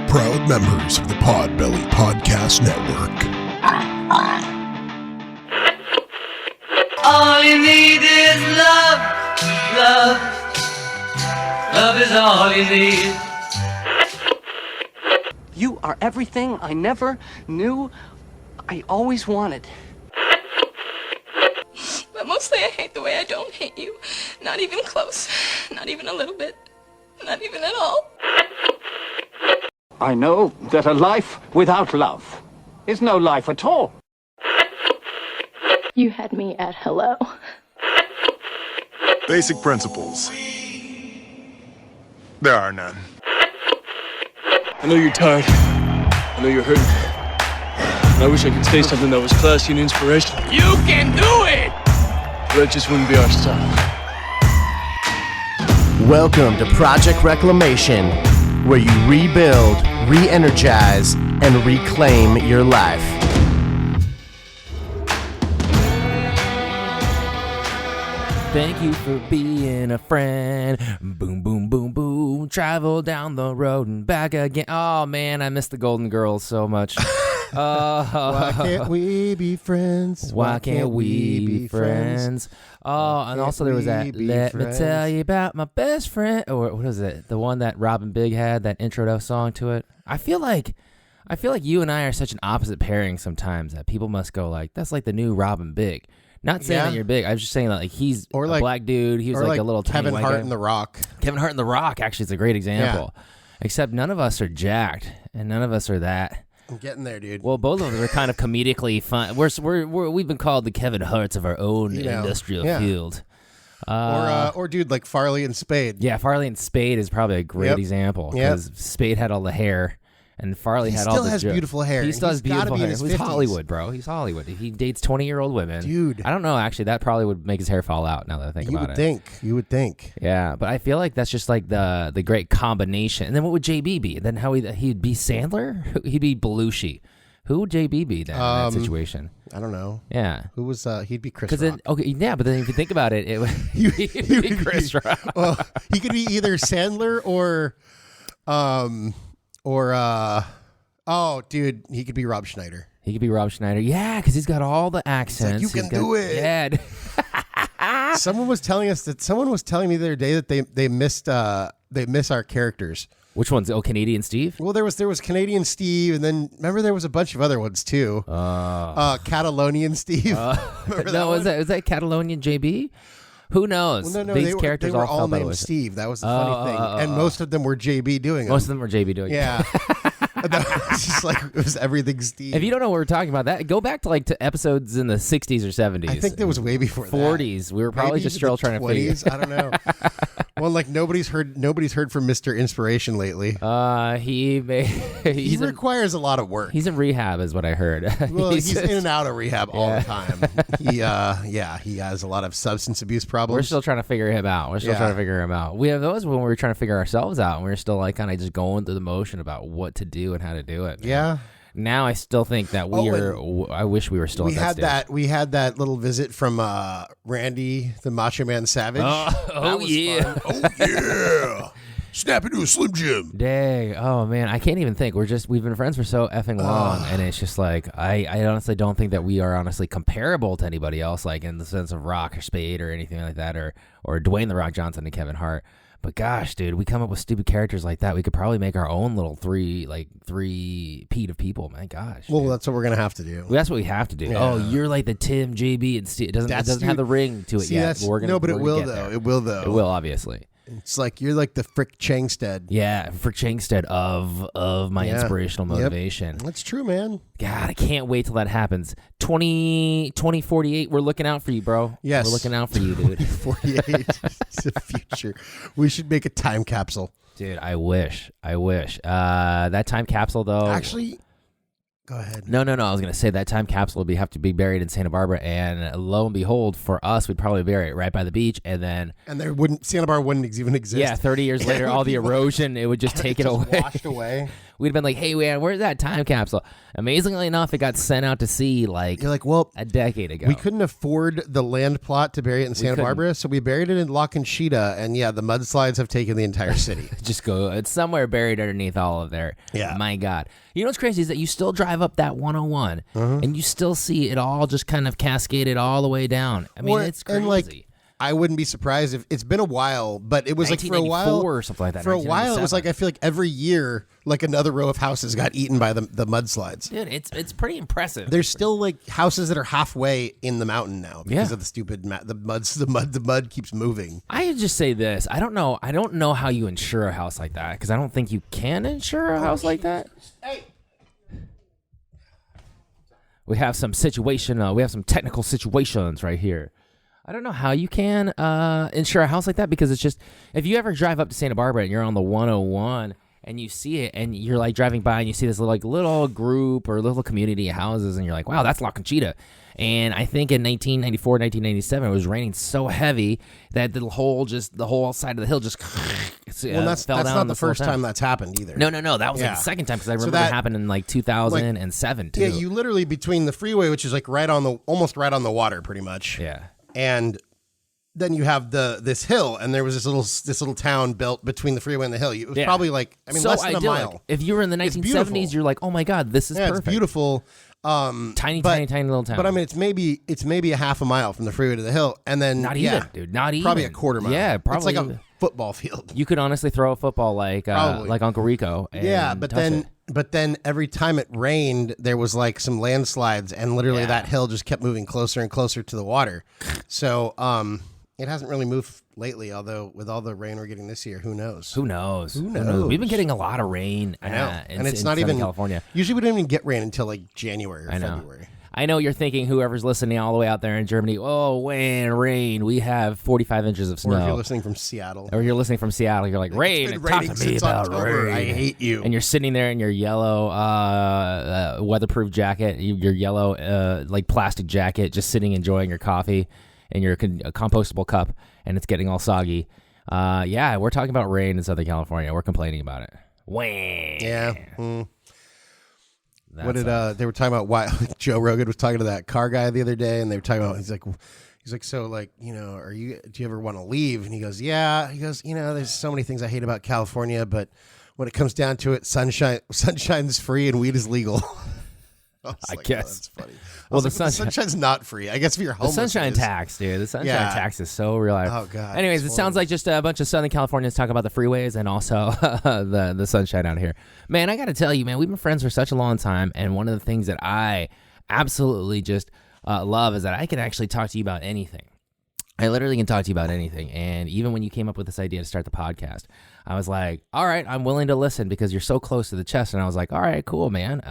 proud members of the Podbelly Podcast Network. All you need is love, love. Love is all you need. You are everything I never knew I always wanted. But mostly I hate the way I don't hate you. Not even close. Not even a little bit. Not even at all. I know that a life without love is no life at all. You had me at hello. Basic principles. There are none. I know you're tired. I know you're hurting. And I wish I could say something that was classy and inspirational. You can do it! But that just wouldn't be our style. Welcome to Project Reclamation, where you rebuild, re-energize, and reclaim your life. Thank you for being a friend. Boom, boom, boom, boom. Travel down the road and back again. Oh, man, I miss the Golden Girls so much. Why can't we be friends? Why can't we be friends? Oh, and also there was that, let me tell you about my best friend. Or what is it? The one that Robin Big had, that intro song to it. I feel like you and I are such an opposite pairing sometimes that people must go like, that's like the new Robin Big. Not saying that you're big. I was just saying that like he's a black dude. He was like a little Kevin tiny Hart white guy. in The Rock. Kevin Hart in The Rock actually is a great example. Yeah. Except none of us are jacked and none of us are that. I'm getting there, dude. Well, both of us are kind of comedically fun. We've been called the Kevin Harts of our own industrial field. Or dude, like Farley and Spade. Yeah, Farley and Spade is probably a great example because Spade had all the hair. And Farley had all the... He still has beautiful hair. He still has beautiful hair. He's 50s. Hollywood, bro. He's Hollywood. He dates 20-year-old women. Dude. I don't know, actually. That probably would make his hair fall out now that I think about it. You would think. Yeah, but I feel like that's just like the great combination. And then what would JB be? And then how he'd be Sandler? He'd be Belushi. Who would JB be then in that situation? I don't know. Yeah. Who was... he'd be Chris Rock. Then, but then if you think about it, he'd be Chris Rock. Well, he could be either Sandler or... Oh, dude, he could be Rob Schneider. He could be Rob Schneider. Yeah, because he's got all the accents. Like, you can do it. Yeah. Someone was telling me the other day that they missed our characters. Which ones? Oh, Canadian Steve? Well, there was Canadian Steve, and then remember there was a bunch of other ones too. Catalonian Steve. Was that Catalonian JB? Who knows? Well, no, these characters they were all named Steve. That was the funny thing, and most of them were JB doing it. Most of them were JB doing it. Yeah. That was just like, it was everything Steve. If you don't know what we're talking about, that go back to to episodes in the 60s or 70s. I think that was way before 40s. We were probably maybe just still trying to figure. I don't know. Well, like nobody's heard from Mr. Inspiration lately. He requires a lot of work. He's in rehab, is what I heard. Well, he's in and out of rehab all the time. He has a lot of substance abuse problems. We're still trying to figure him out. We have those when we were trying to figure ourselves out, and we were still like kind of just going through the motion about what to do and how to do it. Yeah. Now I still think that I wish we were still. We had that little visit from Randy, the Macho Man Savage. Oh yeah. Oh yeah. Snap into a Slim Jim. Dang. Oh man, I can't even think. We've been friends for so effing long, and it's just like I honestly don't think that we are honestly comparable to anybody else, like in the sense of Rock or Spade or anything like that, or Dwayne the Rock Johnson and Kevin Hart. But gosh, dude, we come up with stupid characters like that. We could probably make our own little three-peat of people. My gosh. Well, that's what we're gonna have to do. Well, that's what we have to do. Yeah. Oh, you're like the Tim, JB, and Steve. It doesn't have the ring to it yet. But it will though. It will though. It will, obviously. It's like you're like the Frick Changstead. Yeah, Frick Changstead of my inspirational motivation. Yep. That's true, man. God, I can't wait till that happens. 2048, we're looking out for you, bro. Yes. We're looking out for you, dude. 2048 is the future. We should make a time capsule. Dude, I wish. That time capsule, though. Actually, go ahead. No. I was going to say that time capsule would have to be buried in Santa Barbara, and lo and behold, for us, we'd probably bury it right by the beach, and Santa Barbara wouldn't even exist. Yeah, 30 years later, all the erosion, it would just take it away. Washed away. we'd have been like, hey, man, where's that time capsule? Amazingly enough, it got sent out to sea like, you're like, well, a decade ago. We couldn't afford the land plot to bury it in Santa Barbara, so we buried it in La Conchita, and yeah, the mudslides have taken the entire city. Just go. It's somewhere buried underneath all of there. Yeah. My God. You know what's crazy is that you still drive up that 101, and you still see it all just kind of cascaded all the way down. I mean, it's crazy. And like, I wouldn't be surprised if it's been a while, but it was like for a while or something like that. For a while, it was like I feel like every year, like another row of houses got eaten by the mudslides. Dude, it's pretty impressive. There's still like houses that are halfway in the mountain now because of the stupid the mud keeps moving. I just say this: I don't know how you insure a house like that because I don't think you can insure a house like that. Hey. We have some technical situations right here. I don't know how you can insure a house like that because it's just, if you ever drive up to Santa Barbara and you're on the 101 and you see it and you're like driving by and you see this little group or little community of houses and you're like, wow, that's La Conchita. And I think in 1994, 1997, it was raining so heavy that the whole side of the hill just fell down. That's not the first time that's happened either. No. That was like the second time because I remember it happened in like 2007 too. Yeah, you literally between the freeway, which is like almost right on the water, pretty much. Yeah. And then you have this hill, and there was this little town built between the freeway and the hill. It was probably like less than a mile. If you were in the 1970s, you're like, oh my God, this is perfect. It's beautiful. Tiny little town. But I mean, it's maybe a half a mile from the freeway to the hill, and then not even, dude, not even. Probably a quarter mile. Yeah, probably. It's like a football field. You could honestly throw a football like Uncle Rico. And but then every time it rained, there was like some landslides, and literally that hill just kept moving closer and closer to the water. So it hasn't really moved lately, although with all the rain we're getting this year, who knows? Who knows? We've been getting a lot of rain. I know. And it's in not even California. Usually we don't even get rain until like January or February. I know you're thinking, whoever's listening all the way out there in Germany, oh, when rain, we have 45 inches of snow. Or if you're listening from Seattle. You're like, rain, talk to me about rain. I hate you. And you're sitting there in your yellow weatherproof jacket, your yellow like plastic jacket, just sitting enjoying your coffee in your compostable cup, and it's getting all soggy. We're talking about rain in Southern California. We're complaining about it. Wham. Yeah. What did they were talking about? Why Joe Rogan was talking to that car guy the other day, and they were talking about. He's like, so like, do you ever want to leave? And he goes, yeah. He goes, there's so many things I hate about California, but when it comes down to it, sunshine's free and weed is legal. I guess that's funny. Well, the sunshine's not free. I guess if you're homeless, the sunshine tax, dude. The sunshine tax is so real. Oh God. Anyways, it sounds like just a bunch of Southern Californians talk about the freeways and also the sunshine out here. Man, I got to tell you, man, we've been friends for such a long time, and one of the things that I absolutely just love is that I can actually talk to you about anything. I literally can talk to you about anything. And even when you came up with this idea to start the podcast, I was like, all right, I'm willing to listen because you're so close to the chest. And I was like, all right, cool, man.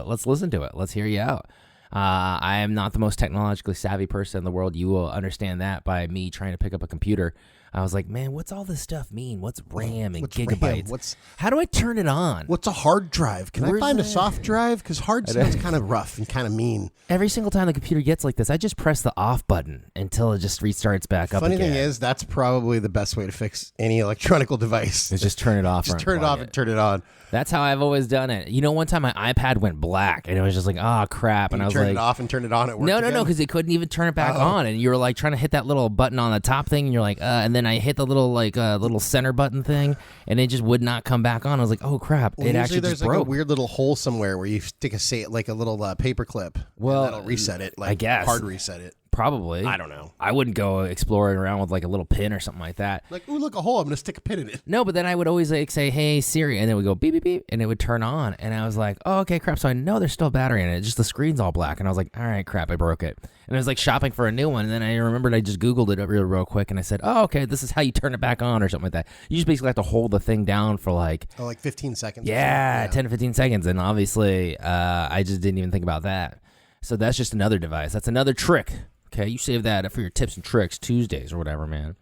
Let's listen to it. Let's hear you out. I am not the most technologically savvy person in the world. You will understand that by me trying to pick up a computer. I was like, man, what's all this stuff mean? What's RAM and gigabytes? How do I turn it on? What's a hard drive? Can I find a soft drive? Because hard sounds kind of rough and kind of mean. Every single time the computer gets like this, I just press the off button until it just restarts back up again. Funny thing is, that's probably the best way to fix any electronic device. Is just turn it off. Just turn it off and turn it on. That's how I've always done it. One time my iPad went black, and it was just like, oh, crap. And I was like... turn it off and turn it on at work No, because it couldn't even turn it back on. And you were like trying to hit that little button on the top thing, and you're like, and then I hit the little little center button thing, and it just would not come back on. I was like, oh, crap. Well, it actually there's just broke. Like a weird little hole somewhere where you stick a little paper clip. Well, and that'll reset it. I guess. Hard reset it. Probably. I don't know. I wouldn't go exploring around with like a little pin or something like that. Like, ooh, look, a hole. I'm going to stick a pin in it. No, but then I would always like say, hey, Siri, and then it would go beep, beep, beep, and it would turn on. And I was like, oh, okay, crap. So I know there's still battery in it. Just the screen's all black. And I was like, all right, crap, I broke it. And I was like shopping for a new one. And then I remembered I just Googled it real quick. And I said, oh, okay, this is how you turn it back on or something like that. You just basically have to hold the thing down for like... Oh, like 15 seconds. Yeah, 10 to 15 seconds. And obviously, I just didn't even think about that. So that's just another device. That's another trick. Okay, you save that for your tips and tricks Tuesdays or whatever, man.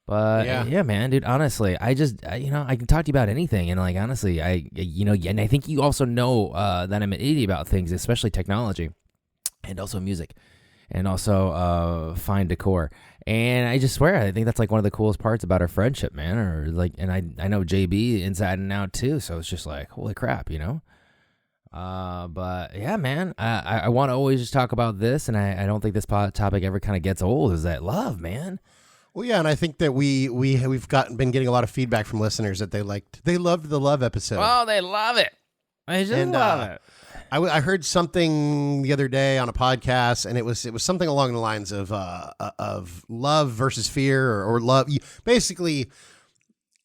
But yeah, man, dude. Honestly, I can talk to you about anything, and like honestly, and I think you also know that I'm an idiot about things, especially technology, and also music. and also fine decor. And I just swear, I think that's like one of the coolest parts about our friendship, man. Or like, and I know JB inside and out too, so it's just like, holy crap, you know. But yeah, man, I want to always just talk about this, and I don't think this topic ever kind of gets old. Is that love, man? Well, yeah, and I think that we've been getting a lot of feedback from listeners that they loved the love episode. Oh, they love it. I just love it. I heard something the other day on a podcast, and it was something along the lines of love versus fear, or love. Basically,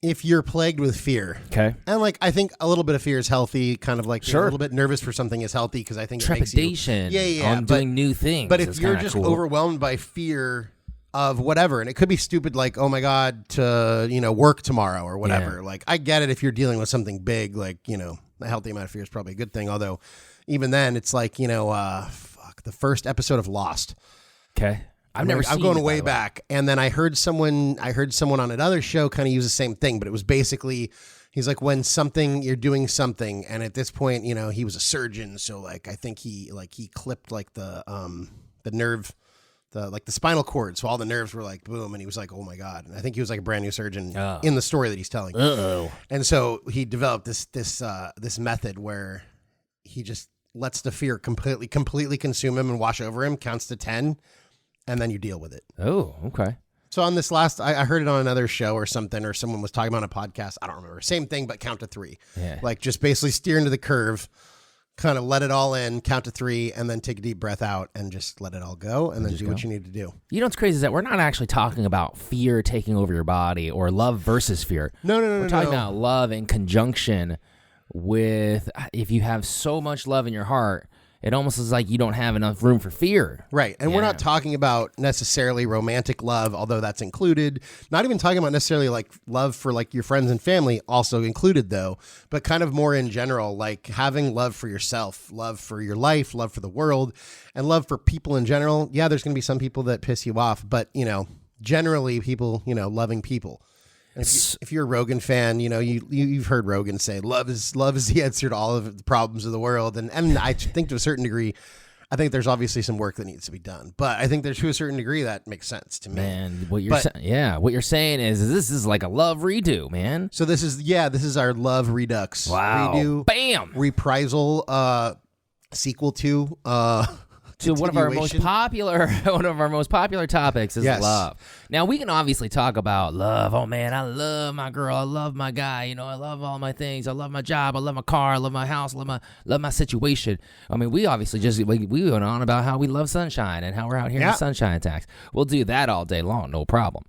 if you're plagued with fear, okay, and like I think a little bit of fear is healthy, kind of like sure. A little bit nervous for something is healthy because I think trepidation, it makes you, on doing new things. But if you're just overwhelmed by fear of whatever, and it could be stupid, like, oh my God, to, work tomorrow or whatever. Yeah. Like, I get it if you're dealing with something big, like, a healthy amount of fear is probably a good thing. Although even then it's like, the first episode of Lost. Okay. I'm going way back. And then I heard someone on another show kind of use the same thing, but it was basically, he's like, when you're doing something. And at this point, he was a surgeon. So like, I think he clipped like the nerve, the spinal cord, so all the nerves were like boom, and he was like, oh my God. And I think he was like a brand new surgeon in the story that he's telling. And so he developed this method where he just lets the fear completely consume him and wash over him, counts to 10, and then you deal with it. Oh, okay. So on this last, I heard it on another show or something, or someone was talking about a podcast, I don't remember, same thing but count to 3. Yeah. Like just basically steer into the curve, kind of let it all in, count to 3, and then take a deep breath out and just let it all go, and then do what you need to do. You know what's crazy is that we're not actually talking about fear taking over your body or love versus fear. No. We're talking about love in conjunction with, if you have so much love in your heart, it almost is like you don't have enough room for fear. Right. And we're not talking about necessarily romantic love, although that's included. Not even talking about necessarily like love for like your friends and family, also included though, but kind of more in general, like having love for yourself, love for your life, love for the world, and love for people in general. Yeah, there's going to be some people that piss you off, but generally people, loving people. And if you're a Rogan fan, you've heard Rogan say love is the answer to all of the problems of the world. And I think to a certain degree, I think there's obviously some work that needs to be done. But I think there's to a certain degree that makes sense to me. Man, what you're saying is this is like a love redo, man. So this is our love Redux. Wow. Redo. Bam. Reprisal sequel to one of our most popular topics is love. Now we can obviously talk about love. Oh man, I love my girl. I love my guy. I love all my things. I love my job. I love my car. I love my house. I love my situation. I mean, we obviously we went on about how we love sunshine and how we're out here in the sunshine attacks. We'll do that all day long, no problem.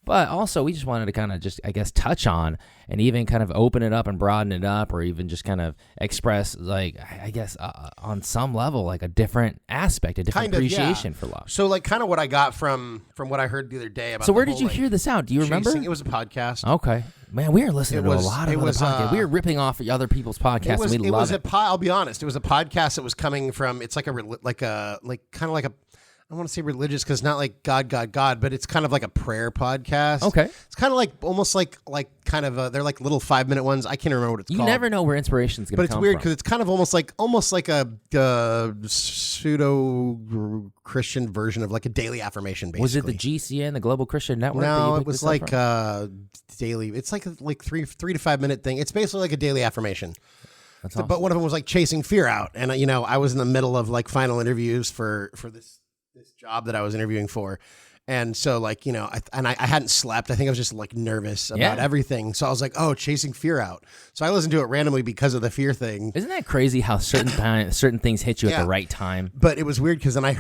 But also, we just wanted to kind of just, I guess, touch on and even kind of open it up and broaden it up, or even just kind of express, like, I guess, on some level, like a different aspect, a different appreciation for love. So, like, kind of what I got from what I heard the other day about. So, where did you hear this out? Do you remember? It was a podcast. Okay, man, we are listening to a lot of other podcasts. We were ripping off other people's podcasts, and we love it. I'll be honest. It was a podcast that was coming from. It's like I don't want to say religious because not like God, but it's kind of like a prayer podcast. Okay. It's kind of like almost like kind of they're like little 5-minute ones. I can't remember what it's called. You never know where inspiration's going to come from. But it's weird because it's kind of almost like a pseudo Christian version of like a daily affirmation. Basically, was it the GCN, the Global Christian Network? No, it was like daily. It's like 3 to 5 minute thing. It's basically like a daily affirmation. That's awesome. But one of them was like chasing fear out, and I was in the middle of like final interviews for this job that I was interviewing for. And so like, I hadn't slept. I think I was just like nervous about everything. So I was like, oh, chasing fear out. So I listened to it randomly because of the fear thing. Isn't that crazy how certain things hit you at the right time? But it was weird because after I'd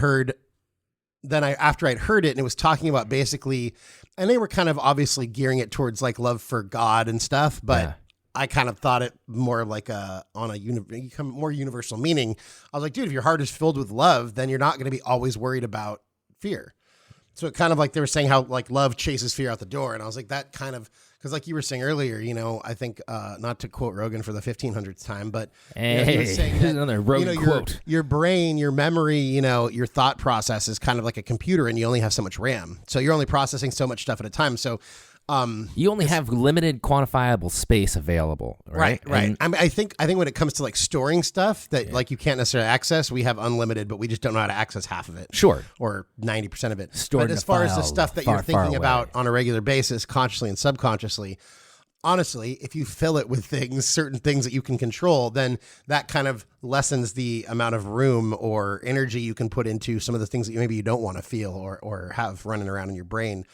heard it, and it was talking about basically, and they were kind of obviously gearing it towards like love for God and stuff, but I kind of thought it more of like more universal meaning. I was like, dude, if your heart is filled with love, then you're not going to be always worried about fear. So it kind of like they were saying how like love chases fear out the door. And I was like, that kind of, because like you were saying earlier, I think not to quote Rogan for the 1500th time, but he was saying that, another Rogan quote. Your brain, your memory, your thought process is kind of like a computer, and you only have so much RAM. So you're only processing so much stuff at a time. So You only have limited quantifiable space available, right? Right. I think when it comes to like storing stuff that like you can't necessarily access, we have unlimited, but we just don't know how to access half of it. Sure. Or 90% of it. Stored but in as a far as the file stuff that far, you're thinking far about away. on a regular basis, consciously and subconsciously, honestly, if you fill it with things, certain things that you can control, then that kind of lessens the amount of room or energy you can put into some of the things that maybe you don't want to feel or have running around in your brain.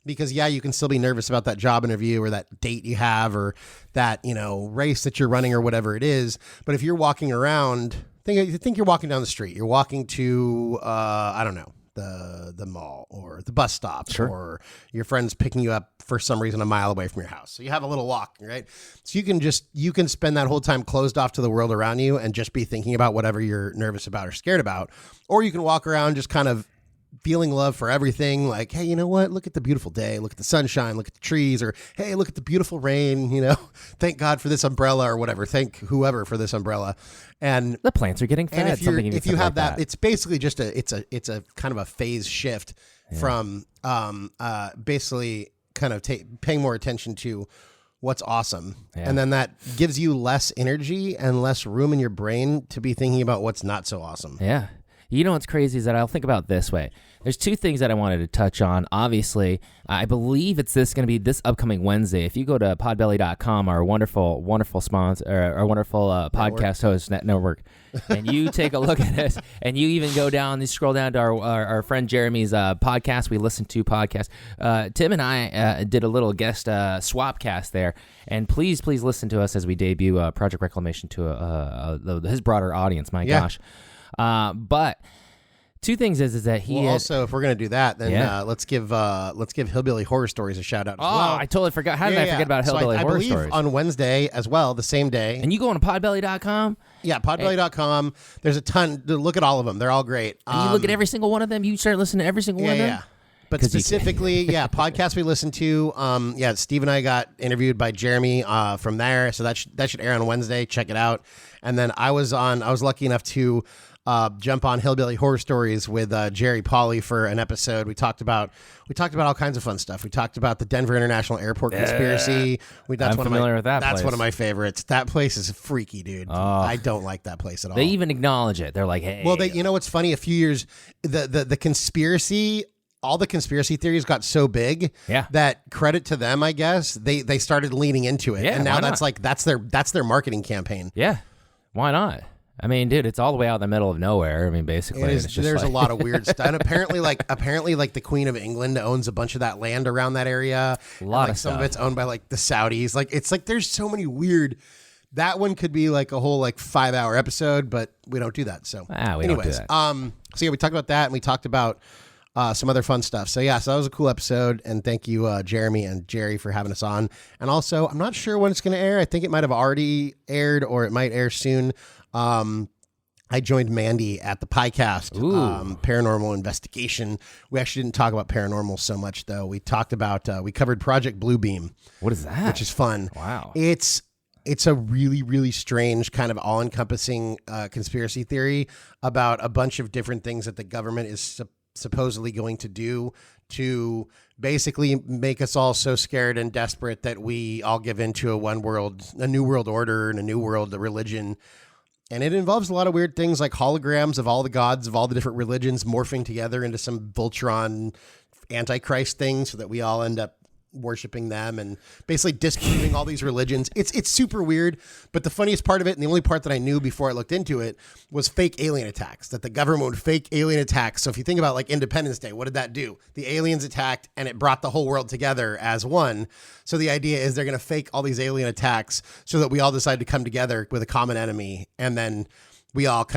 Because you can still be nervous about that job interview or that date you have or that, race that you're running or whatever it is. But if you're walking around, think you're walking down the street, you're walking to, I don't know, the mall or the bus stop, sure. or your friend's picking you up for some reason a mile away from your house. So you have a little walk, right? So you can spend that whole time closed off to the world around you and just be thinking about whatever you're nervous about or scared about. Or you can walk around just kind of feeling love for everything, like, hey, you know what? Look at the beautiful day. Look at the sunshine. Look at the trees. Or, hey, look at the beautiful rain. Thank God for this umbrella or whatever. Thank whoever for this umbrella. And the plants are getting fed. And if you have that, it's basically just it's a kind of a phase shift from basically kind of paying more attention to what's awesome. Yeah. And then that gives you less energy and less room in your brain to be thinking about what's not so awesome. Yeah. You know what's crazy is that I'll think about this way. There's two things that I wanted to touch on. Obviously, I believe it's going to be this upcoming Wednesday. If you go to podbelly.com, our wonderful, wonderful sponsor, our wonderful podcast host network, and you take a look at it, and you even go down, you scroll down to our friend Jeremy's podcast, we listen to podcast. Tim and I did a little guest swapcast there, and please listen to us as we debut Project Reclamation to his broader audience. My gosh. But two things is that he also, if we're gonna do that, then let's give Hillbilly Horror Stories a shout out as well. I totally forgot. How did I forget about Hillbilly Horror Stories? I believe on Wednesday as well, the same day. And you go on to podbelly.com? Yeah, podbelly.com. There's a ton. Look at all of them. They're all great. And you look at every single one of them. You start listening to every single one of them. Yeah. But specifically, podcasts we listen to. Steve and I got interviewed by Jeremy from there, so that should air on Wednesday. Check it out. And then I was lucky enough to jump on Hillbilly Horror Stories with Jerry Pauly for an episode. We talked about all kinds of fun stuff. We talked about the Denver International Airport conspiracy. That's one of my favorites. That place is freaky, dude. I don't like that place at all. They even acknowledge it. They're like, hey. Well, you know what's funny? A few years, the conspiracy. All the conspiracy theories got so big that, credit to them, I guess, they started leaning into it. And now that's their marketing campaign. Yeah. Why not? I mean, dude, it's all the way out in the middle of nowhere. I mean, basically, there's a lot of weird stuff. And apparently, the Queen of England owns a bunch of that land around that area. A lot of stuff. Some of it's owned by the Saudis. There's so many weird. That one could be a whole 5-hour episode, but we don't do that. So, we don't do that. We talked about that, and we talked about some other fun stuff. So that was a cool episode, and thank you, Jeremy and Jerry, for having us on. And also, I'm not sure when it's going to air. I think it might have already aired, or it might air soon. I joined Mandy at the PieCast, Paranormal Investigation. We actually didn't talk about paranormal so much, though. We talked about, we covered Project Bluebeam. What is that? Which is fun. Wow. It's a really, really strange kind of all-encompassing conspiracy theory about a bunch of different things that the government is supposedly going to do to basically make us all so scared and desperate that we all give into a new world order and a new world religion. And it involves a lot of weird things like holograms of all the gods of all the different religions morphing together into some Voltron Antichrist thing so that we all end up worshiping them and basically disproving all these religions. It's super weird, but the funniest part of it, and the only part that I knew before I looked into it, was fake alien attacks, that the government would fake alien attacks. So if you think about Independence Day, what did that do? The aliens attacked and it brought the whole world together as one. So the idea is they're going to fake all these alien attacks so that we all decide to come together with a common enemy, and then we all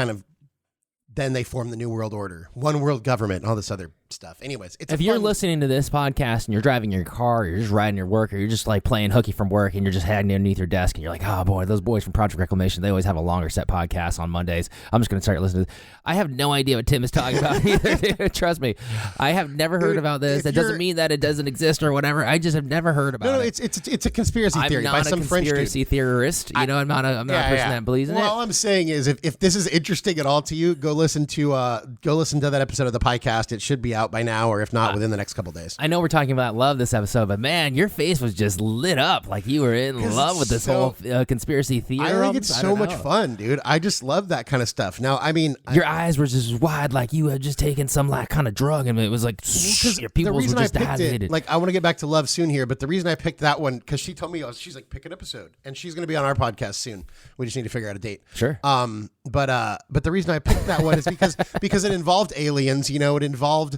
then they form the New World Order, one world government, and all this other stuff. Anyways, if you're listening to this podcast and you're driving your car, or you're just riding your work, or you're just playing hooky from work, and you're just hanging underneath your desk, and you're like, oh boy, those boys from Project Reclamation, they always have a longer set podcast on Mondays. I'm just going to start listening to this. I have no idea what Tim is talking about either, dude. Trust me. I have never heard about this. That doesn't mean that it doesn't exist or whatever. I just have never heard about it. No, it's a conspiracy theory by some French dude. I'm not a conspiracy theorist. I'm not a person that believes in it. All I'm saying is if this is interesting at all to you, go listen to that episode of the PieCast. It should be out out by now, or if not, within the next couple days. I know we're talking about love this episode, but man, your face was just lit up like you were in love with this whole conspiracy theory. I think it's so much fun, dude. I just love that kind of stuff. Now, I mean, your eyes were just wide, like you had just taken some like kind of drug, and it was like your pupils were just dilated. Like, I want to get back to love soon here, but the reason I picked that one, because she told me, she's like, pick an episode, and she's going to be on our podcast soon. We just need to figure out a date. Sure. But the reason I picked that one is because it involved aliens. You know, it involved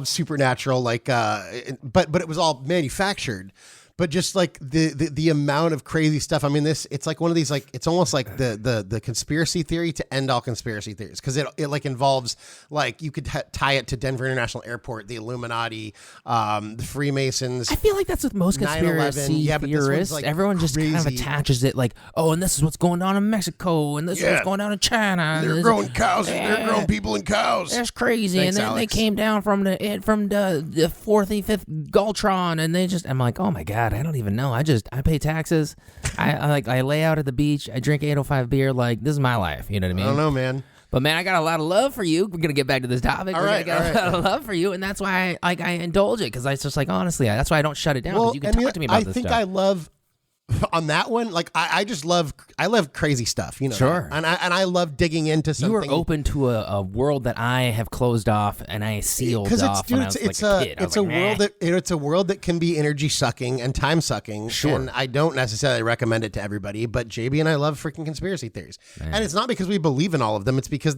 supernatural, like, but it was all manufactured. But just like the amount of crazy stuff. I mean, it's like one of these, like, it's almost like the conspiracy theory to end all conspiracy theories, because it like involves, like, you could tie it to Denver International Airport, the Illuminati, the Freemasons. I feel like that's with most conspiracy theorists. Like, everyone just kind of attaches it, like, oh, and this is what's going on in Mexico, and this is what's going on in China. They're growing cows. They're growing people and cows. That's crazy. Thanks, and then Alex. they came down from the fourth and fifth Galtron, and I'm like, oh my God, I don't even know. I pay taxes. I lay out at the beach. I drink 805 beer. Like, this is my life. You know what I mean? I don't know, man. But man, I got a lot of love for you. We're gonna get back to this topic. I got a lot of love for you, and that's why I indulge it, because I just, like, honestly, that's why I don't shut it down. Because you can talk to me about this stuff. I love. On that one, like, I love crazy stuff, you know. Sure. And I love digging into something. You are open to a world that I have closed off and I sealed off when I was like a kid. It's a world that can be energy sucking and time sucking. Sure. And I don't necessarily recommend it to everybody, but JB and I love freaking conspiracy theories. Man. And it's not because we believe in all of them. It's because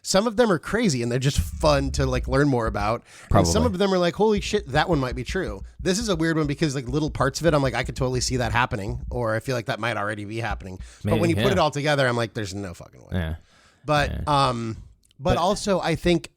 some of them are crazy and they're just fun to, like, learn more about. Probably. And some of them are like, holy shit, that one might be true. This is a weird one because, like, little parts of it, I'm like, I could totally see that happening. Or I feel like that might already be happening. Maybe, but when you put it all together, I'm like, there's no fucking way. Yeah. But also, I think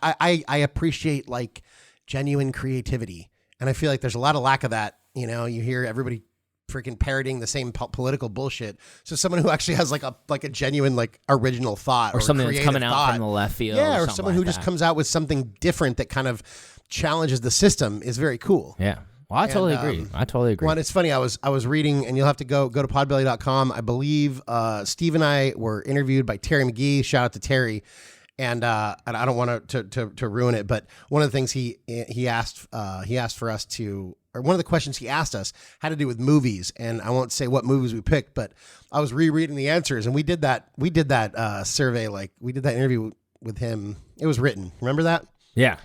I appreciate, like, genuine creativity. And I feel like there's a lot of lack of that. You know, you hear everybody freaking parroting the same political bullshit. So someone who actually has like a genuine, like, original thought, or something that's coming out from the left field. Yeah. Or someone who just comes out with something different that kind of challenges the system is very cool. Yeah. Well, I totally agree. Well, and it's funny. I was reading, and you'll have to go to podbelly.com. I believe Steve and I were interviewed by Terry McGee. Shout out to Terry. And I don't want to ruin it, but one of the things he asked for us to, or one of the questions he asked us had to do with movies. And I won't say what movies we picked, but I was rereading the answers, and we did that survey, like, we did that interview with him. It was written. Remember that? Yeah.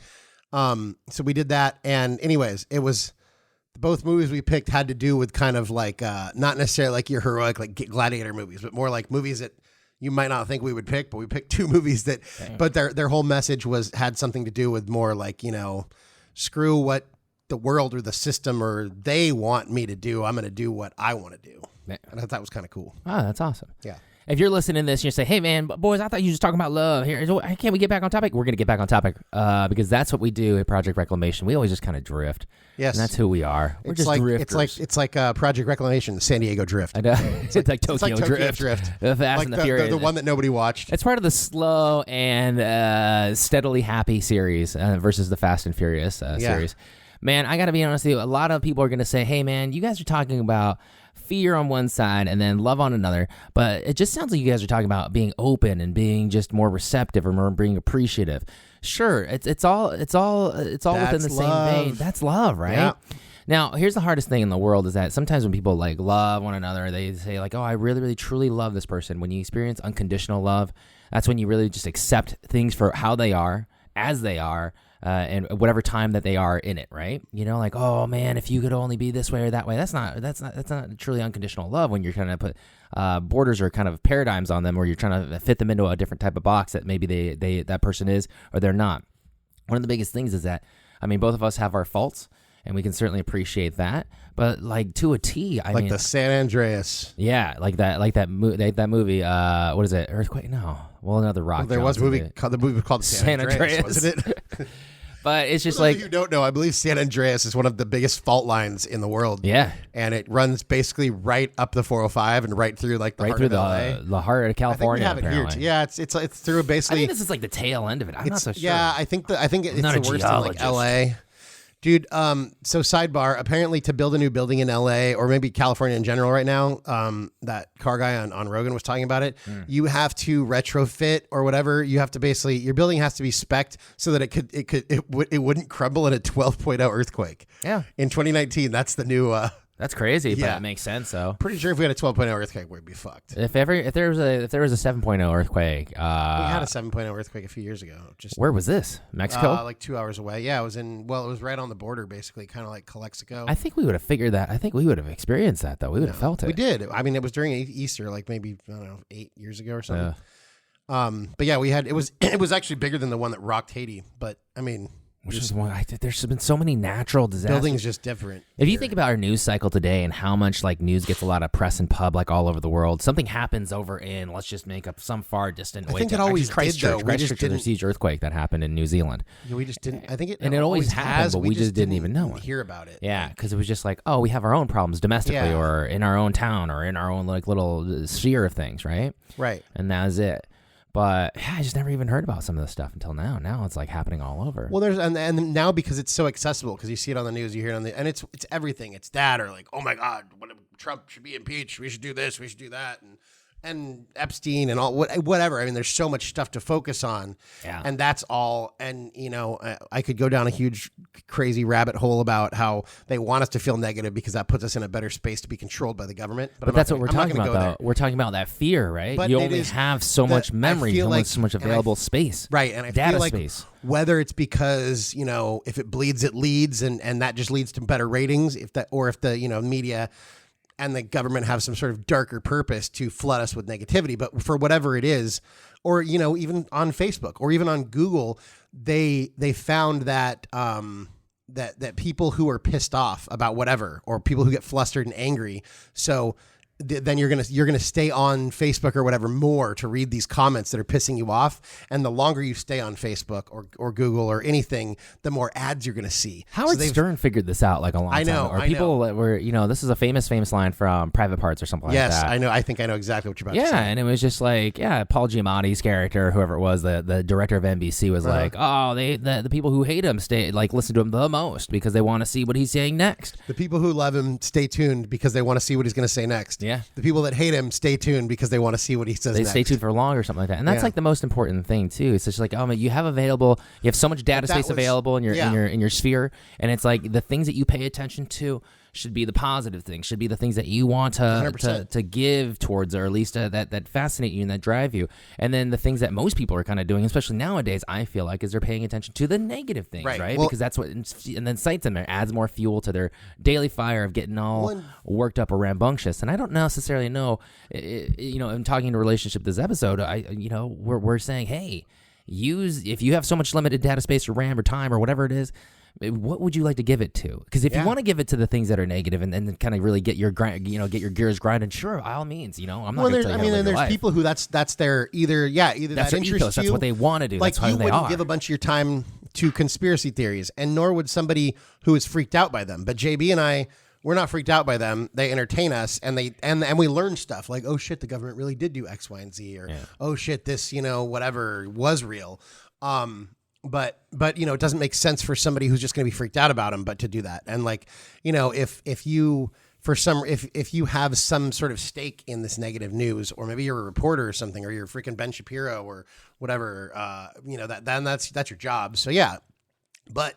So we did that, and anyways, it was. Both movies we picked had to do with kind of like, not necessarily like your heroic, like, gladiator movies, but more like movies that you might not think we would pick, but we picked two movies that, but their whole message had something to do with more like, you know, screw what the world or the system or they want me to do. I'm going to do what I want to do. And I thought that was kind of cool. Oh, that's awesome. Yeah. If you're listening to this, you say, hey, man, boys, I thought you were just talking about love. Here, can't we get back on topic? We're going to get back on topic because that's what we do at Project Reclamation. We always just kind of drift. Yes. And that's who we are. We're just drifters. It's like Project Reclamation, San Diego Drift. I know. It's like Tokyo Drift. The Fast like and the Furious. The one that nobody watched. It's part of the slow and steadily happy series versus the Fast and Furious series. Man, I got to be honest with you. A lot of people are going to say, hey, man, you guys are talking about fear on one side and then love on another, but it just sounds like you guys are talking about being open and being just more receptive or more being appreciative. Sure, it's all within the same vein. That's love, right? Yeah. Now, here's the hardest thing in the world is that sometimes when people, like, love one another, they say, like, oh, I really, really, truly love this person. When you experience unconditional love, that's when you really just accept things for how they are, as they are, and whatever time that they are in it, right? You know, like, oh man, if you could only be this way or that way. That's not truly unconditional love when you're trying to put borders or kind of paradigms on them, or you're trying to fit them into a different type of box that maybe that person is or they're not. One of the biggest things is that, I mean, both of us have our faults, and we can certainly appreciate that. But, like, to a T, I mean, the San Andreas. Yeah, that movie. What is it? Earthquake? No. Well, another rock. Well, there was a movie called San Andreas, wasn't it? But it's just like, you don't know, I believe San Andreas is one of the biggest fault lines in the world. Yeah, and it runs basically right up the 405 and right through, like, the heart of LA. The heart of California. I think we have it here. Yeah, it's through basically. I think this is like the tail end of it. I'm not so sure. Yeah, I think it's the worst in, like, LA. Dude, so sidebar, apparently to build a new building in LA or maybe California in general right now, that car guy on Rogan was talking about it. You have to retrofit or whatever. You have to basically, your building has to be spec'd so that it wouldn't crumble in a 12.0 earthquake. Yeah. In 2019, that's the new, That's crazy, Yeah. but it makes sense though. pretty sure if we had a 12.0 earthquake, we'd be fucked. If there was a 7.0 earthquake, We had a 7.0 earthquake a few years ago. Just where was this? Mexico? like 2 hours away. Yeah, it was it was right on the border, basically, kind of like Calexico. I think we would have figured that. I think we would have experienced that though. We would have felt it. We did. I mean, it was during Easter, like maybe, I don't know, 8 years ago or something. But yeah, we had, it was actually bigger than the one that rocked Haiti. But I mean, Which is why there's been so many natural disasters. building's just different. If you think about our news cycle today and how much like news gets a lot of press and pub like all over the world, something happens over in, let's just make up some far distant. I think it always did, though. We just Christchurch, there's a huge earthquake that happened in New Zealand. Yeah, we just didn't. I think it, And it always happened, but we just didn't even know it. hear about it. Yeah, because it was just like, oh, we have our own problems domestically Yeah. or in our own town or in our own like little sphere of things, right? Right. And that's it. But yeah, I just never even heard about some of this stuff until now. Now it's like happening all over. Well, there's and now because it's so accessible, because you see it on the news, you hear it on the, and it's everything. It's that, or like, oh my God, Trump should be impeached. We should do this. We should do that, and Epstein and all whatever. I mean, there's so much stuff to focus on, and that's all. And you know, I could go down a huge, crazy rabbit hole about how they want us to feel negative because that puts us in a better space to be controlled by the government. But that's what we're talking about, though. We're talking about that fear, right? But you only have so much memory, so much available space, right? And I data feel like space. Whether it's because, you know, if it bleeds, it leads, and that just leads to better ratings, if the you know, media and the government have some sort of darker purpose to flood us with negativity. But for whatever it is, or, you know, even on Facebook or even on Google, they found that that people who are pissed off about whatever, or people who get flustered and angry, so then you're gonna stay on Facebook or whatever more to read these comments that are pissing you off, and the longer you stay on Facebook or Google or anything, the more ads you're gonna see. Howard Stern figured this out like a long time ago. Or people that were, you know, this is a famous line from Private Parts or something like that. Yes, I know. I think I know exactly what you're about to say. Yeah, and it was just like, Paul Giamatti's character, whoever it was, the director of NBC, was like, oh, the people who hate him listen to him the most because they want to see what he's saying next. The people who love him stay tuned because they want to see what he's going to say next. Yeah. The people that hate him stay tuned because they want to see what he says next. They stay tuned for long or something like that. And that's like the most important thing too. It's just like, oh man, you have so much data space available in your sphere, and it's like the things that you pay attention to should be the positive things, should be the things that you want to give towards, or at least that fascinate you and that drive you. And then the things that most people are kind of doing, especially nowadays, I feel like, is they're paying attention to the negative things, right? Well, because that's what, and then cites them there, adds more fuel to their daily fire of getting all worked up or rambunctious. And I don't necessarily know, you know, I'm talking in a relationship this episode, we're saying, hey, if you have so much limited data space or RAM or time or whatever it is, what would you like to give it to? Because if you want to give it to the things that are negative and kind of really get your gears grinding, sure, by all means, you know, I'm not going to tell you how to live your life. People who that's their either that's that their interests ethos, you. That's what they want to do. Like, that's how you they wouldn't are. give a bunch of your time to conspiracy theories, and nor would somebody who is freaked out by them. But JB and I, we're not freaked out by them. They entertain us, and we learn stuff like, oh shit, the government really did do X, Y, and Z, or oh shit, this, you know, whatever was real. But you know, it doesn't make sense for somebody who's just going to be freaked out about them, but to do that. And like, you know, if you have some sort of stake in this negative news, or maybe you're a reporter or something, or you're freaking Ben Shapiro or whatever, you know, that's your job. So yeah, but